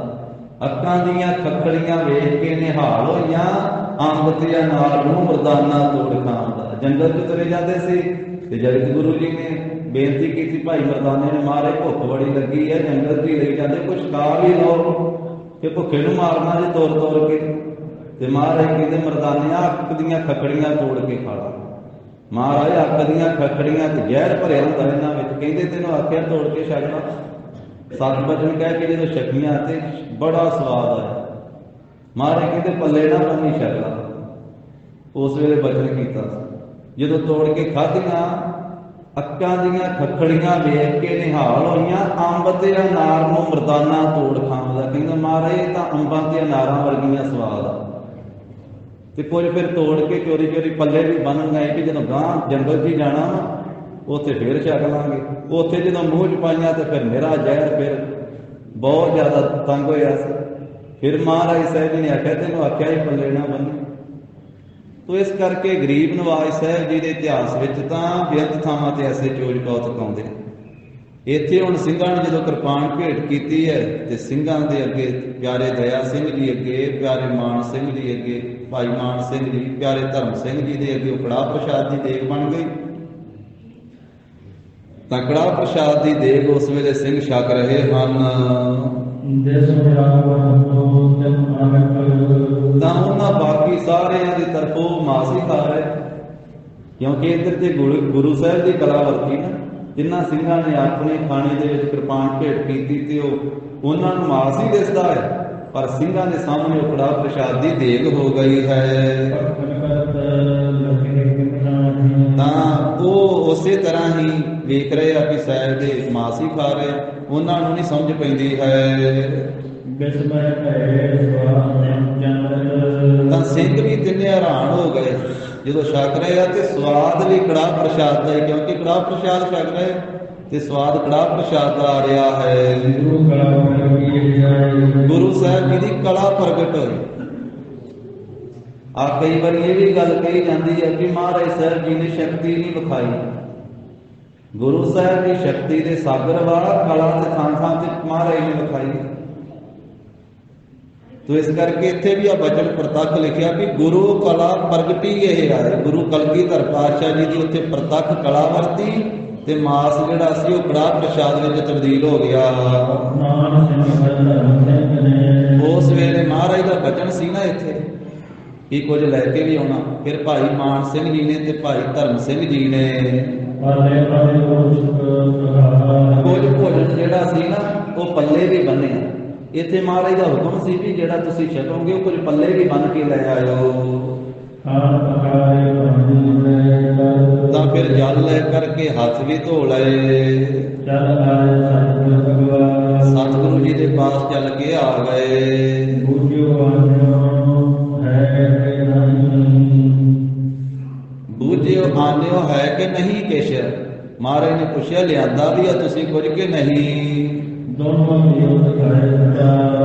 ਅੱਖਾਂ ਦੀਆਂ ਖੱਖੜੀਆਂ ਵੇਖ ਕੇ ਨਿਹਾਲ ਹੋਈਆਂ, ਅੰਬ ਤੇ ਅਨਾਰ ਨੂੰ ਮਰਦਾਨਾ ਤੋੜ ਖਾਂਦਾ। ਜੰਗਲ 'ਚ ਤੁਰੇ ਜਾਂਦੇ ਸੀ ਤੇ ਜਗਤ ਗੁਰੂ ਜੀ ਨੇ ਬੇਨਤੀ ਕੀਤੀ, ਭਾਈ ਮਰਦਾਨੇ ਨੇ, ਮਾਰੇ ਭੁੱਖ ਬੜੀ ਲੱਗੀ ਹੈ, ਜੰਗਲ 'ਚ ਹੀ ਲਈ ਜਾਂਦੇ, ਕੁਛ ਖਾ ਵੀ ਲਓ ਕਿ ਭੁੱਖੇ ਨੂੰ ਮਾਰਨਾ ਜੇ ਤੋੜ ਤੋੜ ਕੇ। ਤੇ ਮਹਾਰਾਜ ਕਹਿੰਦੇ, ਮਰਦਾਨਿਆਂ ਅੱਖ ਦੀਆਂ ਖੱਖੜੀਆਂ ਤੋੜ ਕੇ ਖਾ ਲਾ। ਮਹਾਰਾਜ ਅੱਖ ਦੀਆਂ ਖੱਖੜੀਆਂ ਤੇ ਜ਼ਹਿਰ ਭਰਿਆ ਹੁੰਦਾ ਇਹਨਾਂ ਵਿੱਚ, ਕਹਿੰਦੇ ਤੈਨੂੰ ਆਖਿਆ ਤੋੜ ਕੇ ਛੱਡ ਲਾ। ਸੱਤ ਬਚਨ ਕਹਿ ਕੇ ਜਦੋਂ ਛਕੀਆਂ ਤੇ ਬੜਾ ਸਵਾਦ ਆਇਆ। ਮਹਾਰਾਜ ਕਹਿੰਦੇ ਪੱਲੇ ਨਾ ਬੰਨੀ ਛਕ ਲਾ। ਉਸ ਵੇਲੇ ਬਚਨ ਕੀਤਾ, ਜਦੋਂ ਤੋੜ ਕੇ ਖਾਧੀਆਂ, ਅੱਖਾਂ ਦੀਆਂ ਖੱਖੜੀਆਂ ਵੇਖ ਕੇ ਨਿਹਾਲ ਹੋਈਆਂ, ਅੰਬ ਤੇ ਅਨਾਰ ਨੂੰ ਮਰਦਾਨਾ ਤੋੜ ਖਾਂਦਾ। ਕਹਿੰਦਾ ਮਹਾਰਾਜ ਇਹ ਤਾਂ ਅੰਬਾਂ ਤੇ ਅਨਾਰਾਂ ਵਰਗੀਆਂ ਸਵਾਦ ਆ। ਤੇ ਕੁਝ ਫਿਰ ਤੋੜ ਕੇ ਚੋਰੀ ਚੋਰੀ ਪੱਲੇ ਵੀ ਬੰਨ ਗਏ ਕਿ ਜਦੋਂ ਗਾਂ ਜੰਗਲ 'ਚ ਹੀ ਜਾਣਾ ਵਾ, ਉੱਥੇ ਫਿਰ ਛਕ ਲਾਂਗੇ। ਉੱਥੇ ਜਦੋਂ ਮੂੰਹ 'ਚ ਪਾਈਆਂ ਤੇ ਫਿਰ ਮੇਰਾ ਜ਼ਹਿਰ, ਫਿਰ ਬਹੁਤ ਜ਼ਿਆਦਾ ਤੰਗ ਹੋਇਆ ਸੀ। ਫਿਰ ਮਹਾਰਾਜ ਸਾਹਿਬ ਜੀ ਨੇ ਆਖਿਆ, ਤੈਨੂੰ ਆਖਿਆ ਹੀ ਪੱਲੇ ਨਾ ਬੰਨੀ। ਤੋ ਇਸ ਕਰਕੇ ਗਰੀਬ ਨਵਾਜ ਸਾਹਿਬ ਜੀ ਦੇ ਇਤਿਹਾਸ ਵਿੱਚ ਤਾਂ ਬੇਅੰਤ ਥਾਵਾਂ ਤੇ ਐਸੇ ਚੋਜ ਕੌਤਕ ਆਉਂਦੇ। ਇੱਥੇ ਹੁਣ ਸਿੰਘਾਂ ਨੇ ਜਦੋਂ ਕਿਰਪਾਨ ਭੇਟ ਕੀਤੀ ਹੈ ਤੇ ਸਿੰਘਾਂ ਦੇ ਅੱਗੇ ਪਿਆਰੇ ਦਇਆ ਸਿੰਘ ਜੀ ਅੱਗੇ, ਪਿਆਰੇ ਮਾਨ ਸਿੰਘ ਜੀ ਅੱਗੇ, ਭਾਈ ਮਾਨ ਸਿੰਘ ਜੀ, ਪਿਆਰੇ ਧਰਮ ਸਿੰਘ ਜੀ ਦੇ ਅੱਗੇ ਕੜਾਹ ਪ੍ਰਸ਼ਾਦ ਦੀ ਦੇਗ ਬਣ ਗਈ। ਤਾਂ ਕੜਾਹ ਪ੍ਰਸ਼ਾਦ ਦੀ ਦੇਗ ਉਸ ਵੇਲੇ ਸਿੰਘ ਛਕ ਰਹੇ ਹਨ। ਤਾਂ ਉਹਨਾਂ ਬਾਕੀ ਸਾਰਿਆਂ ਦੀ ਤਰਫੋਂ ਮਾਸ ਹੀ ਖਾ ਰਹੇ, ਕਿਉਂਕਿ ਇੱਧਰ ਤੇ ਗੁਰੂ ਸਾਹਿਬ ਦੀ ਕਲਾ ਵਰਤੀ ਨਾ। ਜਿਨ੍ਹਾਂ ਸਿੰਘਾਂ ਨੇ ਆਪਣੇ ਖਾਣੇ ਦੇ ਵਿੱਚ ਕਿਰਪਾਨ ਭੇਟ ਕੀਤੀ ਤੇ ਉਹਨਾਂ ਨੂੰ ਮਾਸ ਹੀ ਦਿਸਦਾ ਹੈ, ਪਰ ਸਿੰਘਾਂ ਦੇ ਸਾਹਮਣੇ ਉਹ ਕੜਾਹ ਪ੍ਰਸ਼ਾਦ ਦੀ ਦੇਗ ਹੋ ਗਈ ਹੈ। ਤਾਂ ਉਹ ਉਸੇ ਤਰ੍ਹਾਂ ਹੀ ਵੇਖ ਰਹੇ ਆ ਕਿ ਸਾਹਿਬ ਦੇ ਮਾਸ ਹੀ ਖਾ ਰਹੇ, ਉਹਨਾਂ ਨੂੰ ਨਹੀਂ ਸਮਝ ਪੈਂਦੀ ਹੈ। ਤਾਂ ਸਿੰਘ ਵੀ ਤਿੰਨੇ ਹੈਰਾਨ ਹੋ ਗਏ ਜਦੋਂ ਛਕ ਰਹੇ ਆ, ਤੇ ਸਵਾਦ ਵੀ ਕੜਾਹ ਪ੍ਰਸ਼ਾਦ ਦਾ, ਕਿਉਂਕਿ ਕੜਾਹ ਪ੍ਰਸ਼ਾਦ ਛਕ ਰਹੇ ਤੇ ਸਵਾਦ ਕੜਾਹ ਪ੍ਰਸ਼ਾਦ ਦਾ ਆ ਰਿਹਾ ਹੈ। ਗੁਰੂ ਸਾਹਿਬ ਜੀ ਦੀ ਕਲਾ ਪ੍ਰਗਟ ਹੋਈ। ਆ ਕਈ ਵਾਰੀ ਇਹ ਵੀ ਗੱਲ ਕਹੀ ਜਾਂਦੀ ਹੈ ਕਿ ਮਹਾਰਾਜ ਸਾਹਿਬ ਜੀ ਨੇ ਸ਼ਕਤੀ ਨਹੀਂ ਵਿਖਾਈ। ਗੁਰੂ ਸਾਹਿਬ ਦੀ ਸ਼ਕਤੀ ਦੇ ਸਾਗਰ ਵਾਲਾ ਕਲਾ ਤੇ ਥਾਂ ਥਾਂ ਤੇ ਮਹਾਰਾਜ ਨੇ ਵਿਖਾਈ। ਤੋ ਇਸ ਕਰਕੇ ਇੱਥੇ ਵੀ ਆ ਬਚਨ ਪ੍ਰਤੱਖ ਲਿਖਿਆ ਕਿ ਗੁਰੂ ਕਲਾ ਪ੍ਰਗਟੀ ਇਹ ਆਏ। ਗੁਰੂ ਕਲਗੀਧਰ ਪਾਤਸ਼ਾਹ ਜੀ ਦੀ ਉੱਥੇ ਪ੍ਰਤੱਖ ਕਲਾ ਵਰਤੀ ਤੇ ਮਾਸ ਜਿਹੜਾ ਸੀ ਉਹ ਕੜਾਹ ਪ੍ਰਸ਼ਾਦ ਵਿੱਚ ਤਬਦੀਲ ਹੋ ਗਿਆ। ਉਸ ਵੇਲੇ ਮਹਾਰਾਜ ਦਾ ਬਚਨ ਸੀ ਨਾ ਇੱਥੇ ਕਿ ਕੁਝ ਲੈ ਕੇ ਵੀ ਆਉਣਾ। ਫਿਰ ਭਾਈ ਮਾਨ ਸਿੰਘ ਜੀ ਨੇ ਤੇ ਭਾਈ ਧਰਮ ਸਿੰਘ ਜੀ ਨੇ ਕੁਝ ਭੋਜਨ ਜਿਹੜਾ ਸੀ ਨਾ ਉਹ ਪੱਲੇ ਵੀ ਬੰਨੇ। ਇੱਥੇ ਮਹਾਰਾਜ ਦਾ ਹੁਕਮ ਸੀ ਵੀ ਜਿਹੜਾ ਤੁਸੀਂ ਛਕੋਗੇ ਉਹ ਕੁਝ ਪੱਲੇ ਵੀ ਬੰਨ ਕੇ ਲੈ ਆਇਓ। ਤਾਂ ਫਿਰ ਜਲ ਲੈ ਕਰਕੇ ਹੱਥ ਵੀ ਧੋ ਲਏ। ਸਤਿਗੁਰੂ ਜੀ ਦੇ ਪਾਸ ਚੱਲ ਕੇ ਆ ਗਏ। ਬੂਝਿਓ ਆਨਿਓ ਹੈ ਕਿ ਨਹੀਂ ਕਿਛ। ਮਹਾਰਾਜ ਨੇ ਪੁੱਛਿਆ ਲਿਆਂਦਾ ਵੀ ਆ ਤੁਸੀਂ ਕੁਝ ਕਿ ਨਹੀਂ।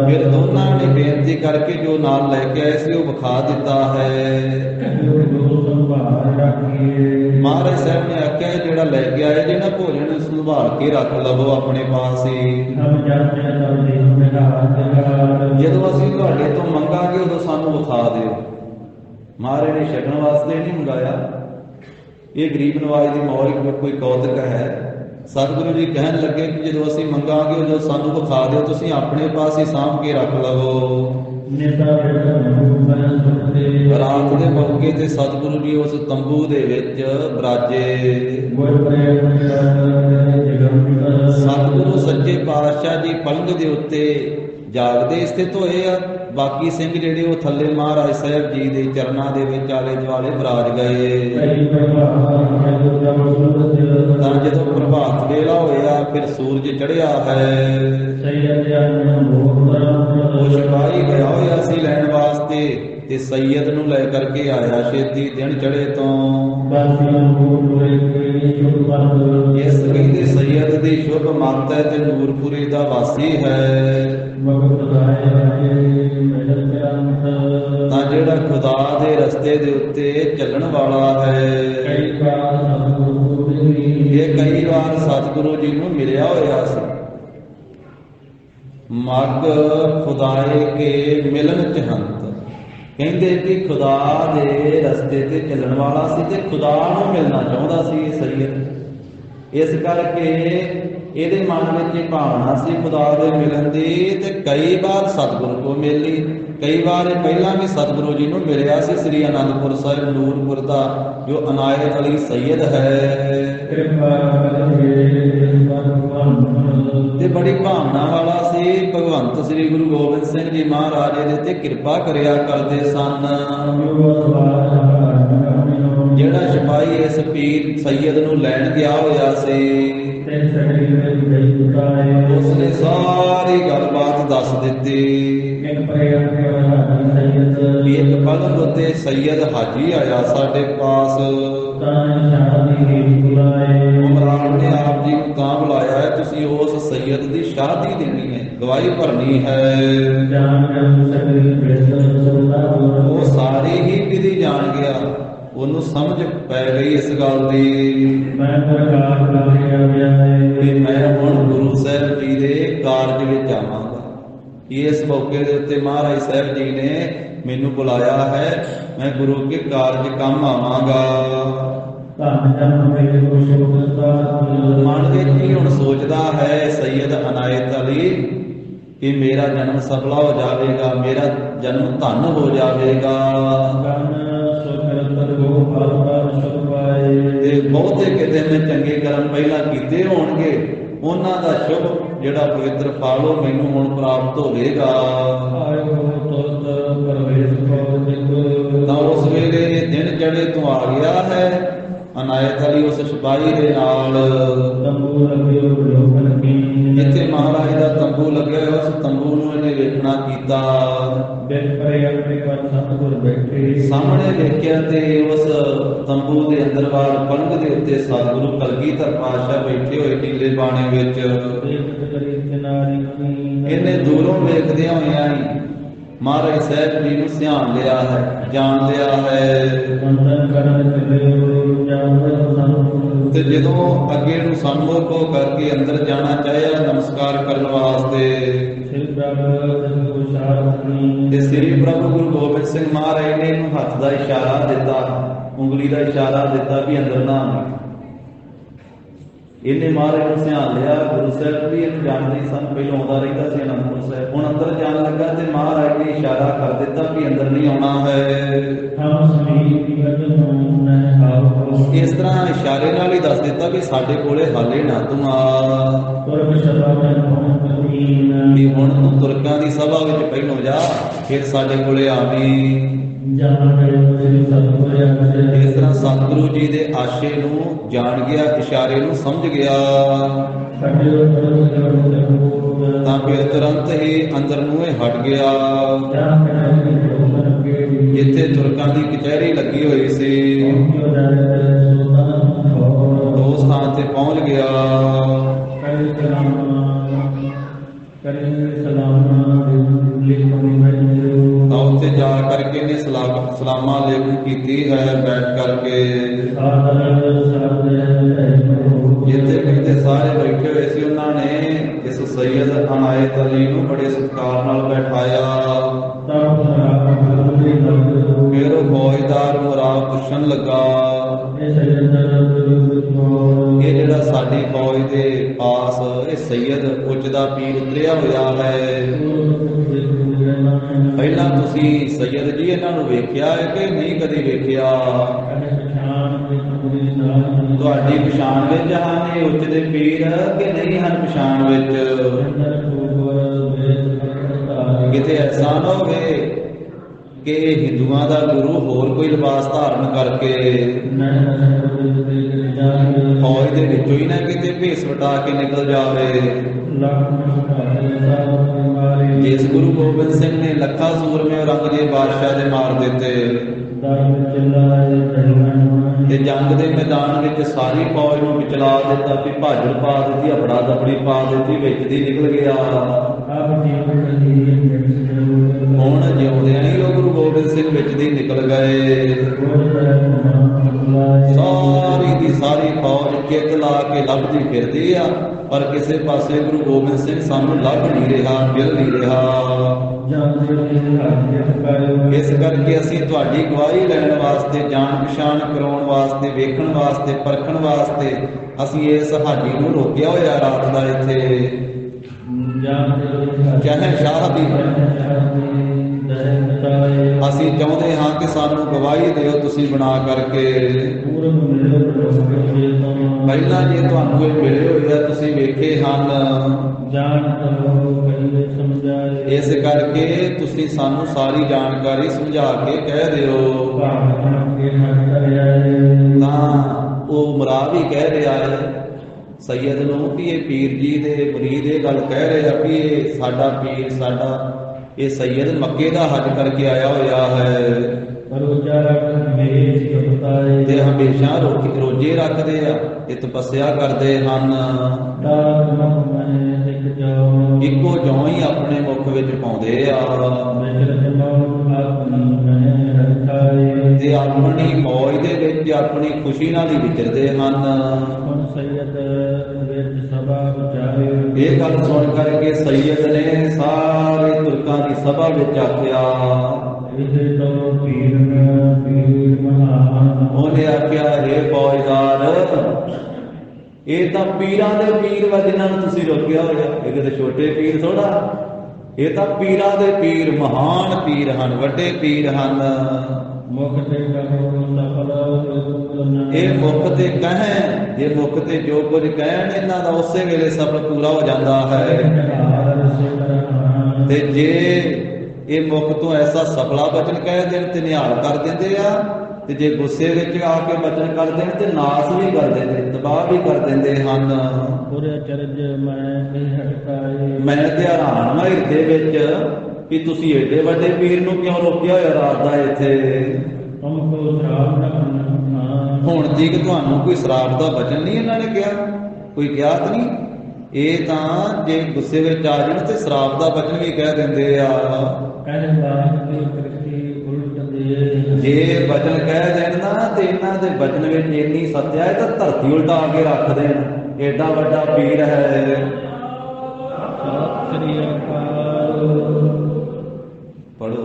ਫਿਰ ਦੋਨਾਂ ਨੇ ਬੇਨਤੀ ਕਰਕੇ ਜੋ ਨਾਲ ਲੈ ਕੇ ਆਏ ਸੀ ਉਹ ਵਿਖਾ ਦਿੱਤਾ ਹੈ। ਮਹਾਰਾਜ ਸਾਹਿਬ ਨੇ ਆਖਿਆ ਜਿਹੜਾ ਲੈ ਕੇ ਆਏ ਜਿਹੜਾ ਭੋਜਨ ਸੰਭਾਲ ਕੇ ਰੱਖ ਲਵੋ ਆਪਣੇ ਪਾਸ ਹੀ। ਜਦੋਂ ਅਸੀਂ ਤੁਹਾਡੇ ਤੋਂ ਮੰਗਾਂਗੇ ਉਦੋਂ ਸਾਨੂੰ ਵਿਖਾ ਦਿਓ। ਮਹਾਰਾਜ ਨੇ ਛਕਣ ਵਾਸਤੇ ਨਹੀਂ ਮੰਗਾਇਆ। ਇਹ ਗਰੀਬ ਨਵਾਜ ਦੀ ਮੌਜ ਕੋਈ ਕੌਤਕ ਹੈ। ਸਤਿਗੁਰੂ ਜੀ ਕਹਿਣ ਲੱਗੇ ਕਿ ਜਦੋਂ ਅਸੀਂ ਮੰਗਾਂਗੇ ਉਦੋਂ ਸਾਨੂੰ ਵਿਖਾ ਦਿਓ, ਤੁਸੀਂ ਆਪਣੇ ਪਾਸ ਹੀ ਸਾਂਭ ਕੇ ਰੱਖ ਲਵੋ। ਰਾਤ ਦੇ ਮੌਕੇ ਤੇ ਸਤਿਗੁਰੂ ਜੀ ਉਸ ਤੰਬੂ ਦੇ ਵਿੱਚ ਬਰਾਜੇ। ਸਤਿਗੁਰੂ ਸੱਚੇ ਪਾਤਸ਼ਾਹ ਜੀ ਪਲੰਘ ਦੇ ਉੱਤੇ ਜਾਗਦੇ ਸਥਿਤ ਹੋਏ ਆ। ਬਾਕੀ ਸਿੰਘ ਜਿਹੜੇ ਉਹ ਥੱਲੇ ਮਹਾਰਾਜ ਸਾਹਿਬ ਜੀ ਦੇ ਚਰਨਾਂ ਦੇ ਵਿੱਚ ਆਲੇ ਦੁਆਲੇ ਬਰਾਜ ਗਏ। ਤਾਂ ਜਦੋਂ ਪ੍ਰਭਾਤ ਵੇਲਾ ਹੋਇਆ ਫਿਰ ਸੂਰਜ ਚੜ੍ਹਿਆ ਹੈ। ਉਹ ਸਿਪਾਹੀ ਗਿਆ ਹੋਇਆ ਸੀ ਲੈਣ ਵਾਸਤੇ ਤੇ ਸੈਯਦ ਨੂੰ ਲੈ ਕਰਕੇ ਆਇਆ ਛੇਤੀ ਦਿਨ ਚੜ੍ਹੇ ਤੋਂ। ਇਸ ਕਹਿੰਦੇ ਸੈਯਦ ਦੀ ਸ਼ੁਭ ਮੱਤ ਹੈ ਤੇ ਨੂਰਪੁਰੀ ਦਾ ਵਾਸੀ ਹੈ। ਤਾਂ ਜਿਹੜਾ ਖੁਦਾ ਦੇ ਰਸਤੇ ਦੇ ਉੱਤੇ ਚੱਲਣ ਵਾਲਾ ਹੈ। ਕਈ ਵਾਰ ਸਤਿਗੁਰੂ ਕੋ ਮਿਲੀ। ਇਹ ਕਈ ਵਾਰ ਸਤਿਗੁਰੂ ਜੀ ਨੂੰ ਮਿਲਿਆ ਹੋਇਆ ਸੀ। ਮਗ ਖੁਦਾਏ ਕੇ ਮਿਲਨ ਚਹੰਤ, ਕਹਿੰਦੇ ਕਿ ਖੁਦਾ ਦੇ ਰਸਤੇ ਤੇ ਚੱਲਣ ਵਾਲਾ ਸੀ ਤੇ ਖੁਦਾ ਨੂੰ ਮਿਲਣਾ ਚਾਹੁੰਦਾ ਸੀ ਇਹ ਸਰੀਰ। ਇਸ ਕਰਕੇ ਇਹਦੇ ਮਨ ਵਿੱਚ ਇਹ ਭਾਵਨਾ ਸੀ ਖੁਦਾ ਦੇ ਮਿਲਣ ਦੀ, ਤੇ ਕਈ ਵਾਰ ਸਤਿਗੁਰੂ ਕੋ ਮਿਲੀ। ਕਈ ਵਾਰ ਇਹ ਪਹਿਲਾਂ ਵੀ ਸਤਿਗੁਰੂ ਜੀ ਨੂੰ ਮਿਲਿਆ ਸੀ। ਸ੍ਰੀ ਅਨੰਦਪੁਰ ਸਾਹਿਬ ਨੂਰਪੁਰ ਦਾ ਜੋ ਅਨਾਇਤ ਅਲੀ ਸੈਯਦ ਹੈ ਕਿਰਪਾ ਕਰਿਏ ਭਗਵਾਨ। ਤੇ ਬੜੀ ਭਾਵਨਾ ਵਾਲਾ ਸੀ। ਭਗਵੰਤ ਸ੍ਰੀ ਗੁਰੂ ਗੋਬਿੰਦ ਸਿੰਘ ਜੀ ਮਹਾਰਾਜ ਇਹਦੇ ਤੇ ਕਿਰਪਾ ਕਰਿਆ ਕਰਦੇ ਸਨ। ਜਿਹੜਾ ਸਿਪਾਹੀ ਇਸ ਪੀਰ ਸੈਯਦ ਨੂੰ ਲੈਣ ਗਿਆ ਹੋਇਆ ਸੀ, ਉਸਨੇ ਸਾਰੀ ਗੱਲਬਾਤ ਦੱਸ ਦਿੱਤੀ। ਇੱਕ ਪਲਕ ਉੱਤੇ ਸੈਯਦ ਹਾਜੀ ਆਇਆ ਸਾਡੇ ਪਾਸ। ਉਮਰਾਨ ਨੇ ਆਪ ਜੀ ਨੂੰ ਤਾਂ ਬੁਲਾਇਆ ਹੈ, ਤੁਸੀਂ ਉਸ ਸੈਯਦ ਦੀ ਸ਼ਾਦੀ ਦੇਣੀ ਹੈ, ਗਵਾਹੀ ਭਰਨੀ ਹੈ। ਉਹ ਸਾਰੀ ਹੀ ਵਿਧੀ ਜਾਣ ਗਿਆ, ਉਹਨੂੰ ਸਮਝ ਪੈ ਗਈ ਇਸ ਗੱਲ ਦੀ ਕਿ ਮੈਂ ਹੁਣ ਗੁਰੂ ਸਾਹਿਬ ਜੀ ਦੇ ਕਾਰਜ ਵਿੱਚ ਆਵਾਂਗਾ। ਇਸ ਮੌਕੇ ਦੇ ਉੱਤੇ ਮਹਾਰਾਜ ਸਾਹਿਬ ਜੀ ਨੇ ਮੈਨੂੰ ਬੁਲਾਇਆ ਹੈ, ਮੈਂ ਗੁਰੂ ਕੇ ਕਾਰਜ ਕੰਮ ਆਵਾਂਗਾ। ਮਨ ਵਿੱਚ ਹੀ ਹੁਣ ਸੋਚਦਾ ਹੈ ਸੈਯਦ ਅਨਾਇਤ ਅਲੀ ਕਿ ਮੇਰਾ ਜਨਮ ਸਫਲਾ ਹੋ ਜਾਵੇਗਾ, ਮੇਰਾ ਜਨਮ ਧਨ ਹੋ ਜਾਵੇਗਾ। ਤੇ ਬਹੁਤੇ ਕਿਤੇ ਮੈਂ ਚੰਗੇ ਕਰਮ ਪਹਿਲਾਂ ਕੀਤੇ ਹੋਣਗੇ, ਉਹਨਾਂ ਦਾ ਸ਼ੁਭ ਜਿਹੜਾ ਪਵਿੱਤਰ ਫਲ ਉਹ ਮੈਨੂੰ ਹੁਣ ਪ੍ਰਾਪਤ ਹੋਵੇਗਾ। ਤਾਂ ਉਸ ਵੇਲੇ ਦਿਨ ਚੜੇ ਤੋਂ ਆ ਗਿਆ ਹੈ। ਅਨਾਇਤ ਅਲੀ ਉਸ ਸਿਪਾਹੀ ਦੇ ਨਾਲ ਜਿੱਥੇ ਮਹਾਰਾਜ ਦਾ ਤੰਬੂ ਲੱਗਿਆ ਹੋਇਆ, ਉਸ ਤੰਬੂ ਨੂੰ ਇਹਨੇ ਵੇਖਣਾ ਕੀਤਾ। ਸਾਹਮਣੇ ਵੇਖਿਆ ਤੇ ਉਸ ਤੰਬੂ ਦੇ ਅੰਦਰ ਬਾਹਰ ਪਲੰਘ ਦੇ ਉੱਤੇ ਸਤਿਗੁਰੂ ਕਲਗੀਧਰ ਪਾਤਸ਼ਾਹ ਬੈਠੇ ਹੋਏ ਨੀਲੇ ਬਾਣੇ ਵਿੱਚ। ਇਹਨੇ ਦੂਰੋਂ ਵੇਖਦਿਆਂ ਹੋਇਆਂ ਹੀ ਮਹਾਰਾਜ ਸਾਹਿਬ ਜੀ ਨੂੰ ਸਿਆਣ ਲਿਆ ਹੈ, ਜਾਣ ਲਿਆ ਹੈ। ਤੇ ਜਦੋਂ ਅੱਗੇ ਨੂੰ ਸੰਮੁਖ ਹੋ ਕਰਕੇ ਅੰਦਰ ਜਾਣਾ ਚਾਹਿਆ ਨਮਸਕਾਰ ਕਰਨ ਵਾਸਤੇ, ਤੇ ਸ੍ਰੀ ਪ੍ਰਭੂ ਗੁਰੂ ਗੋਬਿੰਦ ਸਿੰਘ ਮਹਾਰਾਜ ਨੇ ਇਹਨੂੰ ਹੱਥ ਦਾ ਇਸ਼ਾਰਾ ਦਿੱਤਾ, ਉਂਗਲੀ ਦਾ ਇਸ਼ਾਰਾ ਦਿੱਤਾ ਵੀ ਅੰਦਰ ਨਾ ਆਵੇ। ਇਹਨੇ ਮਹਾਰਾਜ ਨੂੰ ਸਿਆਣ ਲਿਆ। ਗੁਰੂ ਸਾਹਿਬ ਵੀ ਇਹਨੂੰ ਜਾਣਦੇ ਸਨ, ਪਹਿਲਾਂ ਆਉਂਦਾ ਰਹਿੰਦਾ ਸੀ ਅਨੰਦਪੁਰ ਸਾਹਿਬ। ਹੁਣ ਅੰਦਰ ਜਾਣ ਲੱਗਾ ਤੇ ਮਹਾਰਾਜ ਨੇ ਇਸ਼ਾਰਾ ਕਰ ਦਿੱਤਾ ਵੀ ਅੰਦਰ ਨਹੀਂ ਆਉਣਾ ਹੈ। ਇਸ ਤਰ੍ਹਾਂ ਇਸ਼ਾਰੇ ਨਾਲ ਹੀ ਦੱਸ ਦਿੱਤਾ ਵੀ ਸਾਡੇ ਕੋਲੇ ਹਾਲੇ ਨਾ ਤੂੰ ਆ, ਵੀ ਹੁਣ ਤੂੰ ਤੁਰਕਾਂ ਦੀ ਸਭਾ ਵਿੱਚ ਪਹਿਲੋਂ ਜਾ, ਫਿਰ ਸਾਡੇ ਕੋਲੇ ਆਵੀਂ। ਇਸ ਤਰ੍ਹਾਂ ਸਤਿਗੁਰੂ ਜੀ ਦੇ ਆਸ਼ੇ ਨੂੰ ਜਾਣ ਗਿਆ, ਇਸ਼ਾਰੇ ਨੂੰ ਸਮਝ ਗਿਆ। ਤਾਂ ਫਿਰ ਤੁਰੰਤ ਹੀ ਅੰਦਰ ਨੂੰ ਇਹ ਹਟ ਗਿਆ। ਜਿੱਥੇ ਤੁਰਕਾਂ ਦੀ ਕਚਹਿਰੀ ਲੱਗੀ ਹੋਈ ਸੀ, ਉਸ ਥਾਂ ਤੇ ਪਹੁੰਚ ਗਿਆ। ਤਾਂ ਉੱਥੇ ਜਾ ਕਰਕੇ ਨੇ ਸਲਾਮਾਂ ਲੇਖਨ ਕੀਤੀ ਹੈ ਬੈਠ ਕਰਕੇ। ਜਿੱਥੇ ਕਿਤੇ ਸਾਰੇ ਬੈਠੇ ਹੋਏ ਸੀ, ਉਹਨਾਂ ਨੇ ਇਸ ਸੈਯਦ ਅਨਾਇਤ ਅਲੀ ਨੂੰ ਬੜੇ ਸਤਿਕਾਰ ਨਾਲ ਬੈਠਾਇਆ। ਫਿਰ ਉਹ ਫੌਜਦਾਰ ਮੁਰਾਦ ਪੁੱਛਣ ਲੱਗਾ, ਇਹ ਜਿਹੜਾ ਸਾਡੀ ਫੌਜ ਦੇ ਪਾਸ ਇਹ ਸੈਯਦ ਉੱਚ ਦਾ ਪੀਰ ਉਤਰਿਆ ਹੋਇਆ ਹੈ, ਪਹਿਲਾਂ ਤੁਸੀਂ ਸੈਯਦ ਜੀ ਇਹਨਾਂ ਨੂੰ ਵੇਖਿਆ ਹੈ ਕਿ ਨਹੀਂ ਕਦੇ ਵੇਖਿਆ? ਤੁਹਾਡੀ ਪਛਾਣ ਵਿੱਚ ਹਨ ਇਹ ਉੱਚ ਦੇ ਪੀਰ ਕਿ ਨਹੀਂ ਹਨ ਪਛਾਣ ਵਿੱਚ? ਕਿਤੇ ਐਸਾ ਨਾ ਹੋਵੇ ਕਿ ਹਿੰਦੂਆਂ ਦਾ ਗੁਰੂ ਹੋਰ ਕੋਈ ਲਿਬਾਸ ਧਾਰਨ ਕਰਕੇ ਫੌਜ ਦੇ ਵਿੱਚੋਂ ਹੀ ਨਾ ਕਿਤੇ ਭੇਸ ਵਟਾ ਕੇ ਨਿਕਲ ਜਾਵੇ। ਜਿਸ ਗੁਰੂ ਗੋਬਿੰਦ ਸਿੰਘ ਨੇ ਲੱਖਾਂ ਸੂਰਮੇ ਔਰੰਗਜ਼ੇਬ ਬਾਦਸ਼ਾਹ ਦੇ ਮਾਰ ਦਿੱਤੇ, ਤੇ ਜੰਗ ਦੇ ਮੈਦਾਨ ਵਿੱਚ ਸਾਰੀ ਫੌਜ ਨੂੰ ਵਿਚਲਾ ਦਿੱਤਾ, ਵੀ ਭਾਜੜ ਪਾ ਦਿੱਤੀ, ਹਫੜਾ ਦਫੜੀ ਪਾ ਦਿੱਤੀ, ਵਿੱਚ ਦੀ ਨਿਕਲ ਗਿਆ। ਹੁਣ ਜਿਉਂਦਿਆਂ ਹੀ ਉਹ ਗੁਰੂ ਗੋਬਿੰਦ ਸਿੰਘ ਵਿੱਚ ਦੀ ਨਿਕਲ ਗਏ। ਸਾਰੀ ਦੀ ਸਾਰੀ ਫੌਜ ਚਿੱਤ ਲਾ ਕੇ ਲੱਭਦੀ ਫਿਰਦੀ ਆ, ਪਰ ਕਿਸੇ ਪਾਸੇ ਗੁਰੂ ਗੋਬਿੰਦ ਸਿੰਘ ਸਾਨੂੰ ਲੱਭ ਨਹੀਂ ਰਿਹਾ, ਮਿਲ ਨਹੀਂ ਰਿਹਾ। ਇਸ ਕਰਕੇ ਅਸੀਂ ਤੁਹਾਡੀ ਗਵਾਹੀ ਲੈਣ ਵਾਸਤੇ, ਜਾਣ ਪਛਾਣ ਕਰਾਉਣ ਵਾਸਤੇ, ਵੇਖਣ ਵਾਸਤੇ, ਪਰਖਣ ਵਾਸਤੇ ਅਸੀਂ ਇਸ ਹਾਜੀ ਨੂੰ ਰੋਕਿਆ ਹੋਇਆ ਰਾਤ ਦਾ ਇੱਥੇ। ਸ਼ਹਿਨਸ਼ਾਹ ਦੀ ਅਸੀਂ ਚਾਹੁੰਦੇ ਹਾਂ ਕਿ ਸਾਨੂੰ ਗਵਾਹੀ ਦਿਓ ਤੁਸੀਂ ਬਣਾ ਕਰਕੇ। ਪਹਿਲਾਂ ਜੇ ਤੁਹਾਨੂੰ ਇਹ ਮਿਲੇ ਹੋਏ ਆ, ਤੁਸੀਂ ਵੇਖੇ ਹਨ, ਇਸ ਕਰਕੇ ਤੁਸੀਂ ਸਾਨੂੰ ਸਾਰੀ ਜਾਣਕਾਰੀ ਸਮਝਾ ਕੇ ਕਹਿ ਦਿਓ। ਤਾਂ ਉਹ ਮੁਰਾਦ ਹੀ ਕਹਿ ਰਿਹਾ ਹੈ ਸੈਯਦ ਨੂੰ ਕਿ ਇਹ ਪੀਰ ਜੀ ਦੇ ਮੁਰੀਦ ਇਹ ਗੱਲ ਕਹਿ ਰਹੇ ਆ ਵੀ ਇਹ ਸਾਡਾ ਪੀਰ, ਸਾਡਾ ਇਹ ਸੈਯਦ ਮੱਕੇ ਦਾ ਹੱਜ ਕਰਕੇ ਆਇਆ ਹੋਇਆ ਹੈ ਤੇ ਹਮੇਸ਼ਾ ਰੋਜੇ ਰੱਖਦੇ ਆ, ਇਹ ਤਪੱਸਿਆ ਕਰਦੇ ਹਨ। ਇੱਕੋ ਜੌਂ ਹੀ ਆਪਣੇ ਮੁਖ ਵਿੱਚ ਪਾਉਂਦੇ ਆ ਤੇ ਆਪਣੀ ਮੌਜ ਦੇ ਵਿੱਚ ਆਪਣੀ ਖੁਸ਼ੀ ਨਾਲ ਹੀ ਵਿਚਰਦੇ ਹਨ। ਇਹ ਗੱਲ ਸੁਣ ਕਰਕੇ ਸੈਯਦ ਨੇ ਸਾਰੇ ਤੁਰਕਾਂ ਦੀ ਸਭਾ ਵਿੱਚ ਆਖਿਆ, ਉਹਨੇ ਆਖਿਆ, ਹੇ ਫੌਜਦਾਰ, ਇਹ ਤਾਂ ਪੀਰਾਂ ਦੇ ਪੀਰ ਵਾ ਜਿਨ੍ਹਾਂ ਨੂੰ ਤੁਸੀਂ ਰੋਕਿਆ ਹੋਇਆ। ਇਹ ਕਿਤੇ ਛੋਟੇ ਪੀਰ ਥੋੜਾ, ਇਹ ਤਾਂ ਪੀਰਾਂ ਦੇ ਪੀਰ, ਮਹਾਨ ਪੀਰ ਹਨ, ਵੱਡੇ ਪੀਰ ਹਨ। ਇਹ ਮੁਖ ਤੇ ਕਹਿਣ, ਜੇ ਮੁਖ ਤੇ ਜੋ ਕੁਝ ਕਹਿਣ ਇਹਨਾਂ ਦਾ ਉਸੇ ਵੇਲੇ ਸਫਲ ਪੂਰਾ ਹੋ ਜਾਂਦਾ ਹੈ। ਤੇ ਜੇ ਇਹ ਮੁਖ ਤੋਂ ਐਸਾ ਸਫਲਾ ਬਚਨ ਕਹਿ ਦੇਣ ਤੇ ਨਿਹਾਲ ਕਰ ਦਿੰਦੇ ਆ, ਤੇ ਜੇ ਗੁੱਸੇ ਵਿੱਚ ਆ ਕੇ ਬਚਨ ਕਰ ਦੇਣ ਤੇ ਨਾਸ ਵੀ ਕਰ ਦਿੰਦੇ, ਤਬਾਹ ਵੀ ਕਰ ਦਿੰਦੇ ਹਨ। ਮੈਂ ਤੇ ਹੈਰਾਨ ਹਾਂ ਹਿਰਦੇ ਵਿੱਚ ਕਿ ਤੁਸੀਂ ਏਡੇ ਵੱਡੇ ਪੀਰ ਨੂੰ ਕਿਉਂ ਰੋਕਿਆ ਹੋਇਆ ਰਾਤ ਦਾ ਇੱਥੇ। ਹੁਣ ਤੀਕ ਤੁਹਾਨੂੰ ਕੋਈ ਸ਼ਰਾਬ ਦਾ ਬਚਨ ਨਹੀਂ ਇਹਨਾਂ ਨੇ ਕਿਹਾ, ਕੋਈ ਕਿਹਾ ਤਾਂ ਨਹੀਂ। ਇਹ ਤਾਂ ਜੇ ਗੁੱਸੇ ਵਿੱਚ ਆ ਜਾਣ ਤੇ ਸ਼ਰਾਬ ਦਾ ਬਚਨ ਵੀ ਕਹਿ ਦਿੰਦੇ ਆ। ਜੇ ਬਚਨ ਕਹਿ ਦੇਣ ਨਾ ਤੇ ਇਹਨਾਂ ਦੇ ਬਚਨ ਵਿੱਚ ਇੰਨੀ ਸੱਤਿਆ ਹੈ ਤਾਂ ਧਰਤੀ ਉਲਟਾ ਆ ਕੇ ਰੱਖ ਦੇਣ, ਏਡਾ ਵੱਡਾ ਪੀਰ ਹੈ। ਪੜੋ,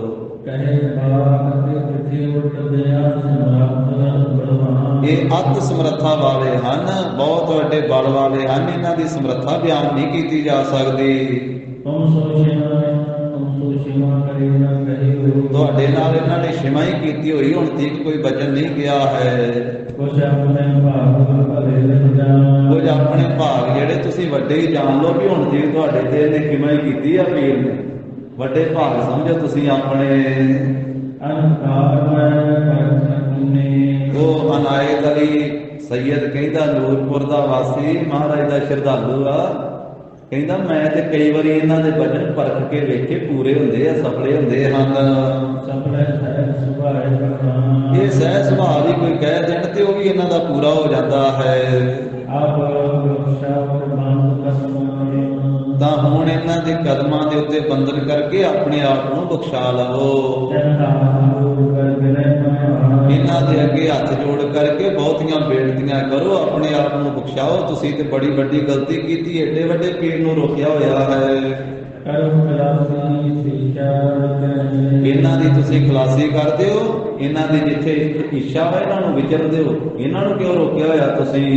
ਇਹ ਅੱਤ ਸਮਰੱਥਾ ਵਾਲੇ ਹਨ, ਬਹੁਤ ਵੱਡੇ ਬਲ ਵਾਲੇ ਹਨ, ਇਹਨਾਂ ਦੀ ਸਮਰੱਥਾ ਬਿਆਨ ਨਹੀਂ ਕੀਤੀ ਜਾ ਸਕਦੀ। ਤੁਹਾਡੇ ਨਾਲ ਇਹਨਾਂ ਨੇ ਸ਼ਿਮਾ ਹੀ ਕੀਤੀ ਹੋਈ, ਹੁਣ ਤੀਕ ਕੋਈ ਬਚਨ ਨਹੀਂ ਗਿਆ ਹੈ। ਕੁਝ ਆਪਣੇ ਭਾਗ ਜਿਹੜੇ ਤੁਸੀਂ ਵੱਡੇ ਹੀ ਜਾਣ ਲਓ ਵੀ ਹੁਣ ਤੀਕ ਤੁਹਾਡੇ ਤੇ ਇਹਨੇ ਸ਼ਿਮਾ ਹੀ ਕੀਤੀ ਆ ਪੀਰ ਨੇ, ਵੱਡੇ ਭਾਗ ਸਮਝੋ ਤੁਸੀਂ ਆਪਣੇ। ਉਹ ਅਨਾਇਤ ਅਲੀ ਸੈਯਦ ਕਹਿੰਦਾ, ਨੂਰਪੁਰ ਦਾ ਵਾਸੀ, ਮਹਾਰਾਜ ਦਾ ਸ਼ਰਧਾਲੂ ਆ, ਕਹਿੰਦਾ ਮੈਂ ਤੇ ਕਈ ਵਾਰੀ ਇਹਨਾਂ ਦੇ ਬਚਨ ਪਰਖ ਕੇ ਵੇਖੇ, ਪੂਰੇ ਹੁੰਦੇ ਆ, ਸਫਲੇ ਹੁੰਦੇ ਹਨ। ਇਹ ਸਹਿ ਸੁਭਾਅ ਵੀ ਕੋਈ ਕਹਿ ਦੇਣ ਤੇ ਉਹ ਵੀ ਇਹਨਾਂ ਦਾ ਪੂਰਾ ਹੋ ਜਾਂਦਾ ਹੈ। ਤਾਂ ਹੁਣ ਇਹਨਾਂ ਦੇ ਕਦਮਾਂ ਦੇ ਉੱਤੇ ਬੰਧਨ ਕਰਕੇ ਆਪਣੇ ਆਪ ਨੂੰ ਬਖਸ਼ਾ ਲਵੋ। ਇਹਨਾਂ ਦੇ ਅੱਗੇ ਹੱਥ ਜੋੜ ਕਰਕੇ ਬਹੁਤੀਆਂ ਬੇਨਤੀਆਂ ਕਰੋ, ਆਪਣੇ ਆਪ ਨੂੰ ਬਖਸ਼ਾਓ। ਤੁਸੀਂ ਤੇ ਬੜੀ ਵੱਡੀ ਗਲਤੀ ਕੀਤੀ, ਏਡੇ ਵੱਡੇ ਪੀਰ ਨੂੰ ਰੋਕਿਆ ਹੋਇਆ ਹੈ। ਇਹਨਾਂ ਦੀ ਤੁਸੀਂ ਖਲਾਸੀ ਕਰ ਦਿਓ, ਇਹਨਾਂ ਦੀ ਜਿੱਥੇ ਇੱਛਾ ਵਾ ਇਹਨਾਂ ਨੂੰ ਵਿਚਰ ਦਿਓ। ਇਹਨਾਂ ਨੂੰ ਕਿਉਂ ਰੋਕਿਆ ਹੋਇਆ ਤੁਸੀਂ?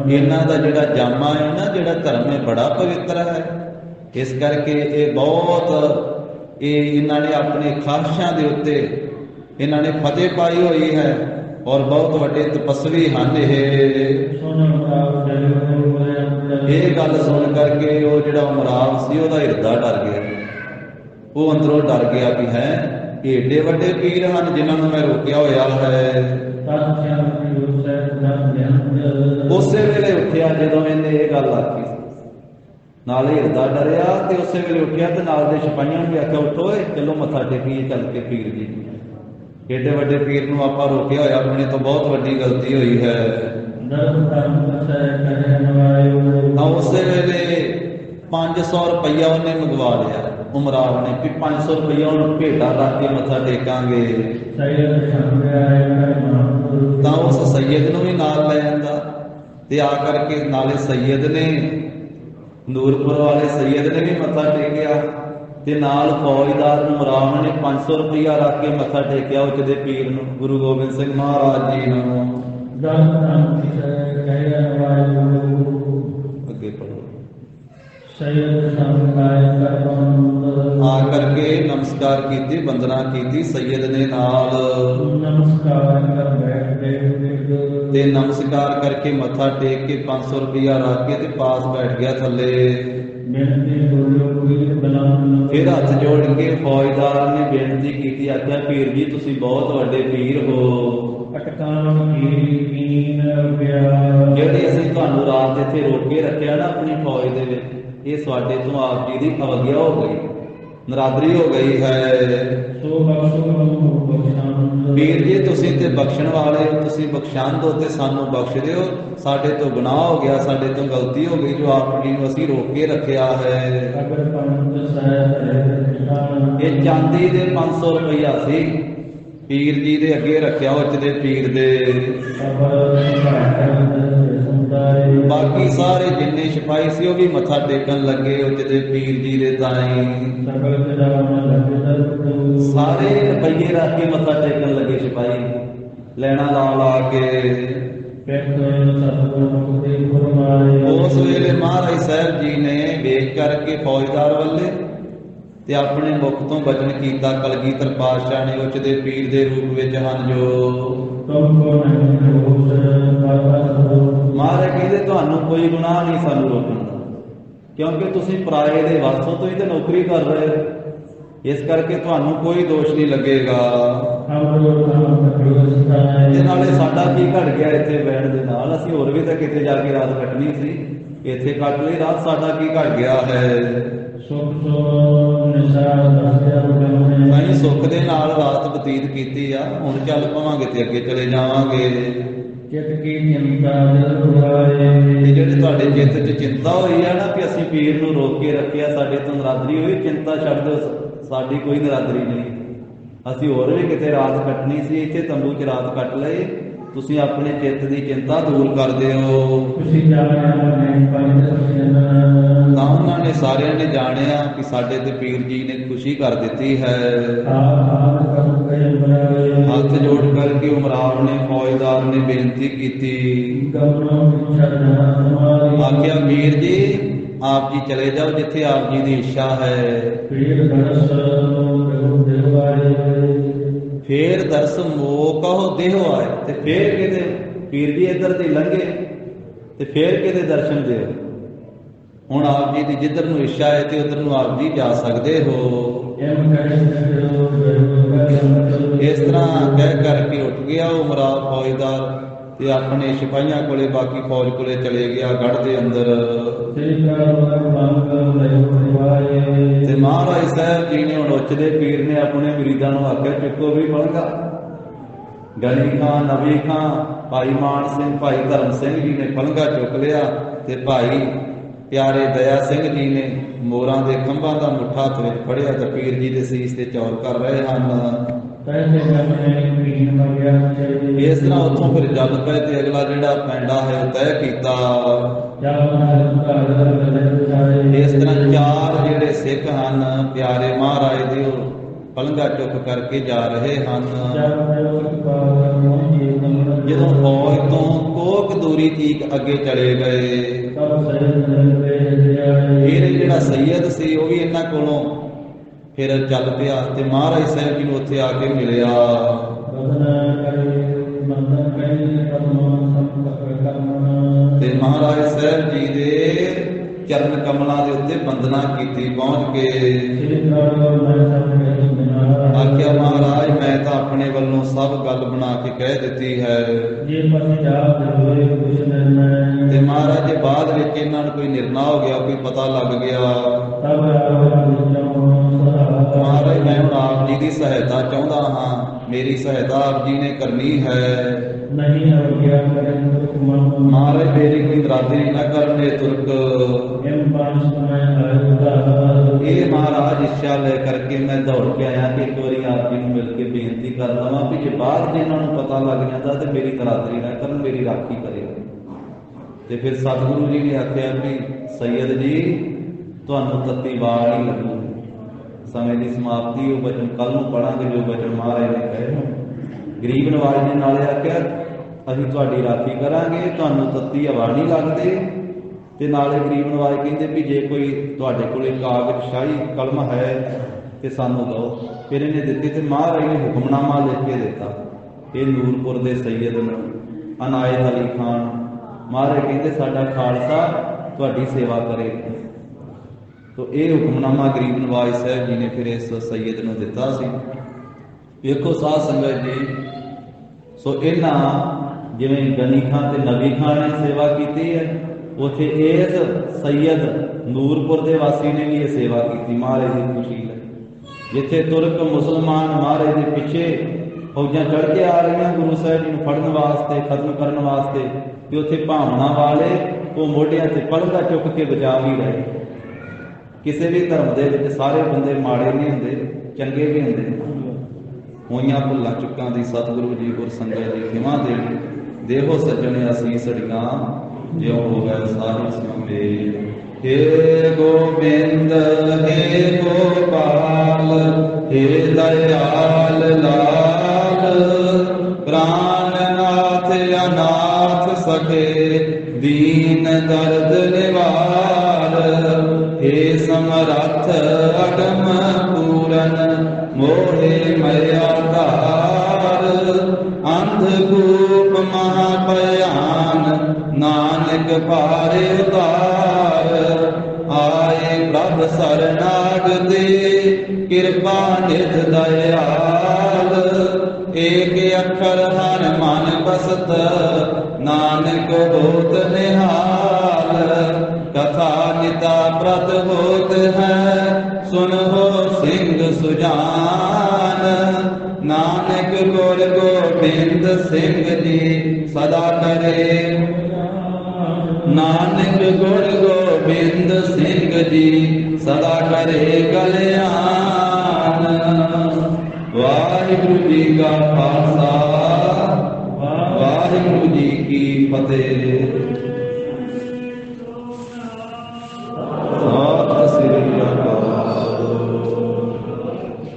ਇਹਨਾਂ ਦਾ ਜਿਹੜਾ ਜਾਮਾ ਹੈ ਨਾ, ਜਿਹੜਾ ਧਰਮ ਹੈ, ਬੜਾ ਪਵਿੱਤਰ ਹੈ। ਇਸ ਕਰਕੇ ਇਹ ਬਹੁਤ ਇਹਨਾਂ ਨੇ ਆਪਣੇ ਖਾਹਿਸ਼ਾਂ ਦੇ ਉੱਤੇ ਇਹਨਾਂ ਨੇ ਫਤਿਹ ਪਾਈ ਹੋਈ ਹੈ ਔਰ ਬਹੁਤ ਵੱਡੇ ਤਪਸਵੀ ਹਨ। ਇਹ ਗੱਲ ਸੁਣ ਕਰਕੇ ਉਹ ਜਿਹੜਾ ਉਮਰਾਵ ਸੀ ਉਹਦਾ ਹਿਰਦਾ ਡਰ ਗਿਆ, ਉਹ ਅੰਦਰੋਂ ਡਰ ਗਿਆ ਵੀ ਹੈ ਏਡੇ ਵੱਡੇ ਪੀਰ ਹਨ ਜਿਨ੍ਹਾਂ ਨੂੰ ਮੈਂ ਰੋਕਿਆ ਹੋਇਆ ਹੈ। ਉਸੇ ਵੇਲੇ ਉੱਠਿਆ ਜਦੋਂ ਇਹਨੇ ਇਹ ਗੱਲ ਆਖੀ, ਨਾਲੇ ਹਿਰਦਾ ਡਰਿਆ ਤੇ ਉਸੇ ਵੇਲੇ ਉੱਠਿਆ ਤੇ ਨਾਲ ਦੇ ਸਿਪਾਹੀਆਂ ਨੂੰ ਵੀ ਆਖਿਆ, ਉੱਠੋ ਚਲੋ ਮੱਥਾ ਟੇਕੀਏ ਚੱਲ ਕੇ ਪੀਰ ਜੀ। ਏਡੇ ਵੱਡੇ ਪੀਰ ਨੂੰ ਆਪਾਂ ਰੋਕਿਆ ਹੋਇਆ, ਆਪਣੇ ਤੋਂ ਬਹੁਤ ਵੱਡੀ ਗਲਤੀ ਹੋਈ ਹੈ। ਤਾਂ ਉਸੇ ਵੇਲੇ 500 ਰੁਪਈਆ ਉਹਨੇ ਮੰਗਵਾ ਲਿਆ, ਉਮਰਾਵ ਨੇ, ਕਿ 500 ਰੁਪਈਆ ਉਹਨੂੰ ਭੇਟਾ ਰੱਖ ਕੇ ਮੱਥਾ ਟੇਕਾਂਗੇ। ਤਾਂ ਉਸ ਸੈਯਦ ਨੂੰ ਵੀ ਨਾਲ ਲੈ ਜਾਂਦਾ, ਤੇ ਆ ਕਰਕੇ ਨਾਲੇ ਸੈਯਦ ਨੇ, ਨੂਰਪੁਰ ਵਾਲੇ ਸੈਯਦ ਨੇ ਵੀ ਮੱਥਾ ਟੇਕਿਆ, ਤੇ ਨਾਲ ਫੌਜਦਾਰ ਉਮਰਾਵ ਨੇ 500 ਰੁਪਈਆ ਰੱਖ ਕੇ ਮੱਥਾ ਟੇਕਿਆ ਉਚਦੇ ਪੀਰ ਨੂੰ, ਗੁਰੂ ਗੋਬਿੰਦ ਸਿੰਘ ਮਹਾਰਾਜ ਜੀ ਨੂੰ। ਅੱਗੇ ਪੜੋ। ਆ ਕਰਕੇ ਨਮਸਕਾਰ ਕੀਤੀ, ਵੰਦਨਾ ਕੀਤੀ ਸੈਯਦ ਨੇ ਨਾਲ, ਤੇ ਨਮਸਕਾਰ ਕਰਕੇ ਮੱਥਾ ਟੇਕ ਕੇ 500 ਰੁਪਈਆ ਰੱਖ ਕੇ ਤੇ ਪਾਸ ਬੈਠ ਗਿਆ ਥੱਲੇ। ਫਿਰ ਹੱਥ ਜੋੜ ਕੇ ਫੌਜਦਾਰ ਨੇ ਬੇਨਤੀ ਕੀਤੀ, ਆਖਿਆ ਪੀਰ ਜੀ ਤੁਸੀਂ ਬਹੁਤ ਵੱਡੇ ਪੀਰ ਹੋ, ਜਿਹੜੇ ਅਸੀਂ ਤੁਹਾਨੂੰ ਰਾਤ ਇੱਥੇ ਰੋਕ ਕੇ ਰੱਖਿਆ ਨਾ ਆਪਣੀ ਫੌਜ ਦੇ ਵਿੱਚ, ਇਹ ਤੁਹਾਡੇ ਤੋਂ ਆਪ ਜੀ ਦੀ ਅਵਗਿਆ ਹੋ ਗਈ, ਨਰਾਦਰੀ ਹੋ ਗਈ ਹੈ। ਵੀਰ ਜੀ ਤੁਸੀਂ ਤੇ ਬਖਸ਼ਣ ਵਾਲੇ ਹੋ, ਤੁਸੀਂ ਬਖਸ਼ਾਂ ਦੋ ਤੇ ਸਾਨੂੰ ਬਖਸ਼ ਦਿਓ, ਸਾਡੇ ਤੋਂ ਗੁਨਾਹ ਹੋ ਗਿਆ, ਸਾਡੇ ਤੋਂ ਗਲਤੀ ਹੋ ਗਈ ਜੋ ਆਪ ਜੀ ਨੂੰ ਅਸੀਂ ਰੋਕ ਕੇ ਰੱਖਿਆ ਹੈ। ਇਹ ਚਾਂਦੀ ਦੇ 500 ਰੁਪਈਆ ਸੀ, ਪੀਰ ਜੀ ਦੇ ਅੱਗੇ ਰੱਖਿਆ ਉਚਦੇ ਪੀਰ ਦੇ। ਬਾਕੀ ਸਾਰੇ ਜਿੰਨੇ ਸਿਪਾਹੀ ਸੀ ਉਹ ਵੀ ਮੱਥਾ ਟੇਕਣ ਲੱਗੇ ਉਚਦੇ ਪੀਰ ਜੀ ਦੇ ਤਾਈਂ, ਸਾਰੇ ਰੁਪਈਏ ਰੱਖ ਕੇ ਮੱਥਾ ਟੇਕਣ ਲੱਗੇ ਸਿਪਾਹੀ, ਲੈਣਾ ਲਾ ਲਾ ਕੇ। ਉਸ ਵੇਲੇ ਮਹਾਰਾਜ ਸਾਹਿਬ ਜੀ ਨੇ ਵੇਖ ਕਰਕੇ ਫੌਜਦਾਰ ਵੱਲੇ ਤੇ ਆਪਣੇ ਮੁਖ ਤੋਂ ਬਚਨ ਕੀਤਾ, ਕਲਗੀਧਰ ਪਾਤਸ਼ਾਹ ਨੇ ਉਚਦੇ ਪੀਰ ਦੇ ਰੂਪ ਵਿੱਚ ਹਨ ਜੋ। ਮਹਾਰਾਜ ਕਹਿੰਦੇ ਤੁਹਾਨੂੰ ਕੋਈ ਗੁਨਾਹ ਨਹੀਂ ਸਾਨੂੰ ਰੋਕਣ ਦਾ, ਕਿਉਂਕਿ ਤੁਸੀਂ ਪਰਾਏ ਦੇ ਵਾਸੋਂ ਤੋਂ ਹੀ ਤਾਂ ਨੌਕਰੀ ਕਰ ਰਹੇ ਹੋ, ਇਸ ਕਰਕੇ ਤੁਹਾਨੂੰ ਕੋਈ ਦੋਸ਼ ਨਹੀਂ ਲੱਗੇਗਾ। ਤੇ ਨਾਲੇ ਸਾਡਾ ਕੀ ਘਟ ਗਿਆ ਇੱਥੇ ਬੈਠ ਦੇ ਨਾਲ, ਅਸੀਂ ਹੋਰ ਵੀ ਤਾਂ ਕਿਤੇ ਜਾ ਕੇ ਰਾਤ ਕੱਟਣੀ ਸੀ, ਇੱਥੇ ਕੱਟ ਲਈ ਰਾਤ, ਸਾਡਾ ਕੀ ਘਟ ਗਿਆ ਹੈ। ਅਸੀਂ ਸੁੱਖ ਦੇ ਨਾਲ ਰਾਤ ਬਤੀਤ ਕੀਤੀ ਆ, ਹੁਣ ਚੱਲ ਪਵਾਂਗੇ ਤੇ ਅੱਗੇ ਚਲੇ ਜਾਵਾਂਗੇ। ਤੇ ਜਿਹੜੇ ਤੁਹਾਡੇ ਚਿੱਤ 'ਚ ਚਿੰਤਾ ਹੋਈ ਆ ਨਾ ਕਿ ਅਸੀਂ ਪੀਰ ਨੂੰ ਰੋਕ ਕੇ ਰੱਖਿਆ, ਸਾਡੇ ਤੋਂ ਨਰਾਦਰੀ ਹੋਈ, ਚਿੰਤਾ ਛੱਡ ਦਿਓ, ਸਾਡੀ ਕੋਈ ਨਰਾਦਰੀ ਨਹੀਂ, ਅਸੀਂ ਹੋਰ ਵੀ ਕਿਤੇ ਰਾਤ ਕੱਟਣੀ ਸੀ, ਇੱਥੇ ਤੰਬੂ 'ਚ ਰਾਤ ਕੱਟ ਲਈ, ਤੁਸੀਂ ਆਪਣੇ ਚਿੱਤ ਦੀ ਚਿੰਤਾ ਦੂਰ ਕਰ ਦਿਓ। ਤਾਂ ਉਹਨਾਂ ਨੇ ਸਾਰਿਆਂ ਨੇ ਜਾਣਿਆ ਕਿ ਸਾਡੇ ਤੇ ਪੀਰ ਜੀ ਨੇ ਖੁਸ਼ੀ ਕਰ ਦਿੱਤੀ ਹੈ। ਹੱਥ ਜੋੜ ਕਰਕੇ ਉਮਰਾਵ ਨੇ, ਫੌਜਦਾਰ ਨੇ ਬੇਨਤੀ ਕੀਤੀ, ਆਖਿਆ ਪੀਰ ਜੀ ਆਪ ਜੀ ਚਲੇ ਜਾਓ ਜਿੱਥੇ ਆਪ ਜੀ ਦੀ ਇੱਛਾ ਹੈ। ਫੇਰ ਦਰਸ ਮੋਹ ਕਹੋ ਦੇਹੋ ਆਏ, ਤੇ ਫੇਰ ਕਿਤੇ ਪੀਰ ਜੀ ਇੱਧਰ ਦੀ ਲੰਘੇ ਤੇ ਫੇਰ ਕਿਤੇ ਦਰਸ਼ਨ ਦਿਓ। ਹੁਣ ਆਪ ਜੀ ਦੀ ਜਿੱਧਰ ਨੂੰ ਇੱਛਾ ਹੈ ਤੇ ਉਧਰ ਨੂੰ ਆਪ ਜੀ ਜਾ ਸਕਦੇ ਹੋ। ਇਸ ਤਰ੍ਹਾਂ ਕਹਿ ਕਰਕੇ ਉੱਠ ਗਿਆ ਉਮਰਾਵ ਫੌਜਦਾਰ ਤੇ ਆਪਣੇ ਸਿਪਾਹੀਆਂ ਕੋਲੇ, ਬਾਕੀ ਫੌਜ ਕੋਲੇ ਚਲੇ ਗਿਆ ਗੜ੍ਹ ਦੇ ਅੰਦਰ। ਤੇ ਮਹਾਰਾਜ ਸਾਹਿਬ ਜੀ ਨੇ ਹੁਣ ਉਚਦੇ ਪੀਰ ਨੇ ਆਪਣੇ ਮੁਰੀਦਾਂ ਨੂੰ ਆਖਿਆ ਚੁੱਕੋ ਵੀ ਪਲੰਘਾ। ਗਨੀ ਖਾਂ, ਨਬੀ ਖਾਂ, ਭਾਈ ਮਾਨ ਸਿੰਘ, ਭਾਈ ਧਰਮ ਸਿੰਘ ਜੀ ਨੇ ਪਲੰਘਾ ਚੁੱਕ ਲਿਆ, ਤੇ ਭਾਈ ਪਿਆਰੇ ਦਇਆ ਸਿੰਘ ਜੀ ਨੇ ਮੋਰਾਂ ਦੇ ਖੰਭਾਂ ਦਾ ਮੁੱਠਾ ਹੱਥ ਵਿੱਚ ਫੜਿਆ ਤੇ ਪੀਰ ਜੀ ਦੇ ਸੀਸ ਤੇ ਚੌਰ ਕਰ ਰਹੇ ਹਨ। ਇਸ ਤਰ੍ਹਾਂ ਉੱਥੋਂ ਫਿਰ ਜਲ ਪਏ ਤੇ ਅਗਲਾ ਜਿਹੜਾ ਪੈਂਡਾ ਹੈ ਉਹ ਤੈਅ ਕੀਤਾ। ਇਸ ਤਰ੍ਹਾਂ ਚਾਰ ਜਿਹੜੇ ਸਿੱਖ ਹਨ ਪਿਆਰੇ ਮਹਾਰਾਜ ਦੇ, ਉਹ ਪਲੰਘਾ ਚੁੱਕ ਕਰਕੇ ਜਾ ਰਹੇ ਹਨ। ਜਦੋਂ ਫੌਜ ਤੋਂ ਕੋਕ ਦੂਰੀ ਤੀਕ ਅੱਗੇ ਚਲੇ ਗਏ, ਫਿਰ ਜਿਹੜਾ ਸੈਯਦ ਸੀ ਉਹ ਵੀ ਇਹਨਾਂ ਕੋਲੋਂ ਫਿਰ ਚੱਲ ਪਿਆ ਤੇ ਮਹਾਰਾਜ ਸਾਹਿਬ ਜੀ ਨੂੰ ਉੱਥੇ ਆ ਕੇ ਮਿਲਿਆ। ਤੇ ਮਹਾਰਾਜ ਸਾਹਿਬ ਜੀ ਦੇ ਚਰਨ ਕਮਲਾਂ ਦੇ ਉੱਤੇ ਬੰਦਨਾ ਕੀਤੀ ਪਹੁੰਚ ਕੇ। ਆਖਿਆ ਮਹਾਰਾਜ ਮੈਂ ਤਾਂ ਆਪਣੇ ਵੱਲੋਂ ਸਭ ਗੱਲ ਬਣਾ ਕੇ ਕਹਿ ਦਿੱਤੀ ਹੈ। ਜੇ ਪਛਾਤ ਹੋਏ ਕੁਛ ਨਿਰਣੈ ਤੇ ਮਹਾਰਾਜ ਜੇ ਬਾਅਦ ਵਿੱਚ ਇਹਨਾਂ ਨੂੰ ਕੋਈ ਨਿਰਣਾ ਹੋ ਗਿਆ, ਕੋਈ ਪਤਾ ਲੱਗ ਗਿਆ, ਤਬ ਆਵਤ ਵਿਚੋਂ ਮਹਾਰਾਜ ਮੈਂ ਹੁਣ ਆਪ ਜੀ ਦੀ ਸਹਾਇਤਾ ਚਾਹੁੰਦਾ ਹਾਂ, ਮੇਰੀ ਸਹਾਇਤਾ ਆਪ ਜੀ ਨੇ ਕਰਨੀ ਹੈ। ਨਹੀਂ ਅਵਗਿਆ ਕਰਨ ਤੁਕ ਮਨ ਮਹਾਰਾਜ ਮੇਰੀ ਕੋਈ ਦਰਾਦਰੀ ਨਾ ਕਰਨੇ ਤੁਰਕ। ਐਮ ਪੰਜ ਸਮੈ ਆਇਤਾ ਇਹ ਮਹਾਰਾਜ ਇੱਛਾ ਲੈ ਕਰਕੇ ਮੈਂ ਦੌੜ ਕੇ ਆਇਆ ਕਿ ਇੱਕ ਵਾਰੀ ਆਪ ਜੀ ਨੂੰ ਮਿਲ ਕੇ ਬੇਨਤੀ ਕਰ ਲਵਾਂ ਵੀ ਜੇ ਬਾਅਦ ਜੇ ਇਹਨਾਂ ਨੂੰ ਪਤਾ ਲੱਗ ਜਾਂਦਾ ਤੇ ਮੇਰੀ ਦਰਾਦਰੀ ਨਾ ਕਰਨ, ਮੇਰੀ ਰਾਖੀ ਕਰੇ। ਤੇ ਫਿਰ ਸਤਿਗੁਰੂ ਜੀ ਨੇ ਆਖਿਆ ਵੀ ਸੈਯਦ ਜੀ ਤੁਹਾਨੂੰ ਤੱਤੀ ਵਾਰ ਨਹੀਂ ਲੱਗੂ। ਸਮੇਂ ਦੀ ਸਮਾਪਤੀ, ਉਹ ਬਚਨ ਕੱਲ ਨੂੰ ਪੜਾਂਗੇ ਜੋ ਬਚਨ ਮਹਾਰਾਜ ਨੇ ਕਹੇ। ਗਰੀਬ ਨਵਾਜ ਨੇ ਨਾਲੇ ਆਖਿਆ ਅਸੀਂ ਤੁਹਾਡੀ ਰਾਖੀ ਕਰਾਂਗੇ, ਤੁਹਾਨੂੰ ਤੱਤੀ ਹਵਾ ਨਹੀਂ ਲੱਗਦੇ। ਤੇ ਨਾਲੇ ਗਰੀਬ ਨਵਾਜ ਕਹਿੰਦੇ ਵੀ ਜੇ ਕੋਈ ਤੁਹਾਡੇ ਕੋਲੇ ਕਾਗਜ਼ ਸ਼ਾਹੀ ਕਲਮ ਹੈ ਤੇ ਸਾਨੂੰ ਦਿਓ। ਫਿਰ ਇਹਨੇ ਦਿੱਤੀ ਤੇ ਮਹਾਰਾਜ ਨੇ ਹੁਕਮਨਾਮਾ ਲਿਖ ਕੇ ਦਿੱਤਾ। ਇਹ ਨੂਰਪੁਰ ਦੇ ਸੈਯਦ ਨੂੰ ਅਨਾਇਤ ਅਲੀ ਖਾਨ ਮਹਾਰਾਜ ਕਹਿੰਦੇ ਸਾਡਾ ਖਾਲਸਾ ਤੁਹਾਡੀ ਸੇਵਾ ਕਰੇ। ਤੋ ਇਹ ਹੁਕਮਨਾਮਾ ਗਰੀਬ ਨਵਾਜ ਸਾਹਿਬ ਜੀ ਨੇ ਫਿਰ ਇਸ ਸੈਯਦ ਨੂੰ ਦਿੱਤਾ ਸੀ। ਵੇਖੋ ਸਾਧ ਸੰਗਤ ਜੀ, ਸੋ ਇਹਨਾਂ ਜਿਵੇਂ ਗਨੀ ਖਾਨ ਤੇ ਨਬੀ ਖਾਨ ਨੇ ਸੇਵਾ ਕੀਤੀ ਹੈ, ਉੱਥੇ ਇਸ ਸੈਯਦ ਨੂਰਪੁਰ ਦੇ ਵਾਸੀ ਨੇ ਵੀ ਇਹ ਸੇਵਾ ਕੀਤੀ ਮਹਾਰਾਜ ਦੀ ਖੁਸ਼ੀ ਲਈ। ਜਿੱਥੇ ਤੁਰਕ ਮੁਸਲਮਾਨ ਮਹਾਰਾਜ ਦੇ ਪਿੱਛੇ ਫੌਜਾਂ ਚੜ੍ਹ ਕੇ ਆ ਰਹੀਆਂ ਗੁਰੂ ਸਾਹਿਬ ਜੀ ਨੂੰ ਫੜਨ ਵਾਸਤੇ, ਖਤਮ ਕਰਨ ਵਾਸਤੇ, ਤੇ ਉੱਥੇ ਭਾਵਨਾ ਵਾਲੇ ਉਹ ਮੋਢਿਆਂ ਤੇ ਪਰਦਾ ਚੁੱਕ ਕੇ ਬਚਾ ਵੀ ਰਹੇ। ਕਿਸੇ ਵੀ ਧਰਮ ਦੇ ਵਿੱਚ ਸਾਰੇ ਬੰਦੇ ਮਾੜੇ ਨਹੀਂ ਹੁੰਦੇ, ਚੰਗੇ ਵੀ ਹੁੰਦੇ। ਹੋਈਆਂ ਭੁੱਲਾਂ ਚੁੱਕਾਂ ਦੀ ਸਤਿਗੁਰੂ ਜੀ ਗੁਰ ਸੰਗਤ ਦੀ ਖਿਮਾ ਦੇ ਦੇਹੋ ਸੱਜਣੇ ਅਸੀਸ ਢੀਆਂ ਜਿਉ ਹੋ ਗਏ ਸਾਹਿਬ ਸਿਮੇ। ਹੇ ਗੋਬਿੰਦ ਹੇ ਗੋਪਾਲ ਹੇ ਦਇਆਲ ਲਾਲ, ਪ੍ਰਾਨਨਾਥ ਅਨਾਥ ਸਖੇ ਦੀਨ ਦਰਦ ਨਿਵਾਰ। ਹੇ ਸਮਰੱਥ ਅਗਮ ਪੂਰਨ ਮੋਹਿ ਮਇਆ ਧਾਰ। ਅੰਧਕੂਪ ਮਹਾ ਭਿਆਨ ਨਾਨਕ ਪਾਰਿ ਉਤਾਰ। ਆਏ ਪ੍ਰਭ ਸਰਨਾਗਤੇ ਕਿਰਪਾ ਨਿਧ ਦਇਆਲ। ਏਕ ਅੱਖਰ ਹਰ ਮਨ ਬਸਤ ਨਾਨਕ ਹੋਤ ਨਿਹਾਲ। ਕਥਾ ਨਿਤਾ ਪ੍ਰਤ ਹੋਤ ਹੈ ਸੁਨਹੁ ਸਿੰਘ ਸੁਜਾਨ। ਨਾਨਕ ਗੁਰ ਗੋਬਿੰਦ ਸਿੰਘ ਜੀ ਸਦਾ ਕਰੇ। ਨਾਨਕ ਗੁਰ ਗੋਬਿੰਦ ਸਿੰਘ ਜੀ ਸਦਾ ਕਰੇ ਕਲਿਆਣ। ਵਾਹਿਗੁਰੂ ਜੀ ਕਾ ਖਾਲਸਾ ਵਾਹਿਗੁਰੂ ਜੀ ਕੀ ਫਤਿਹ।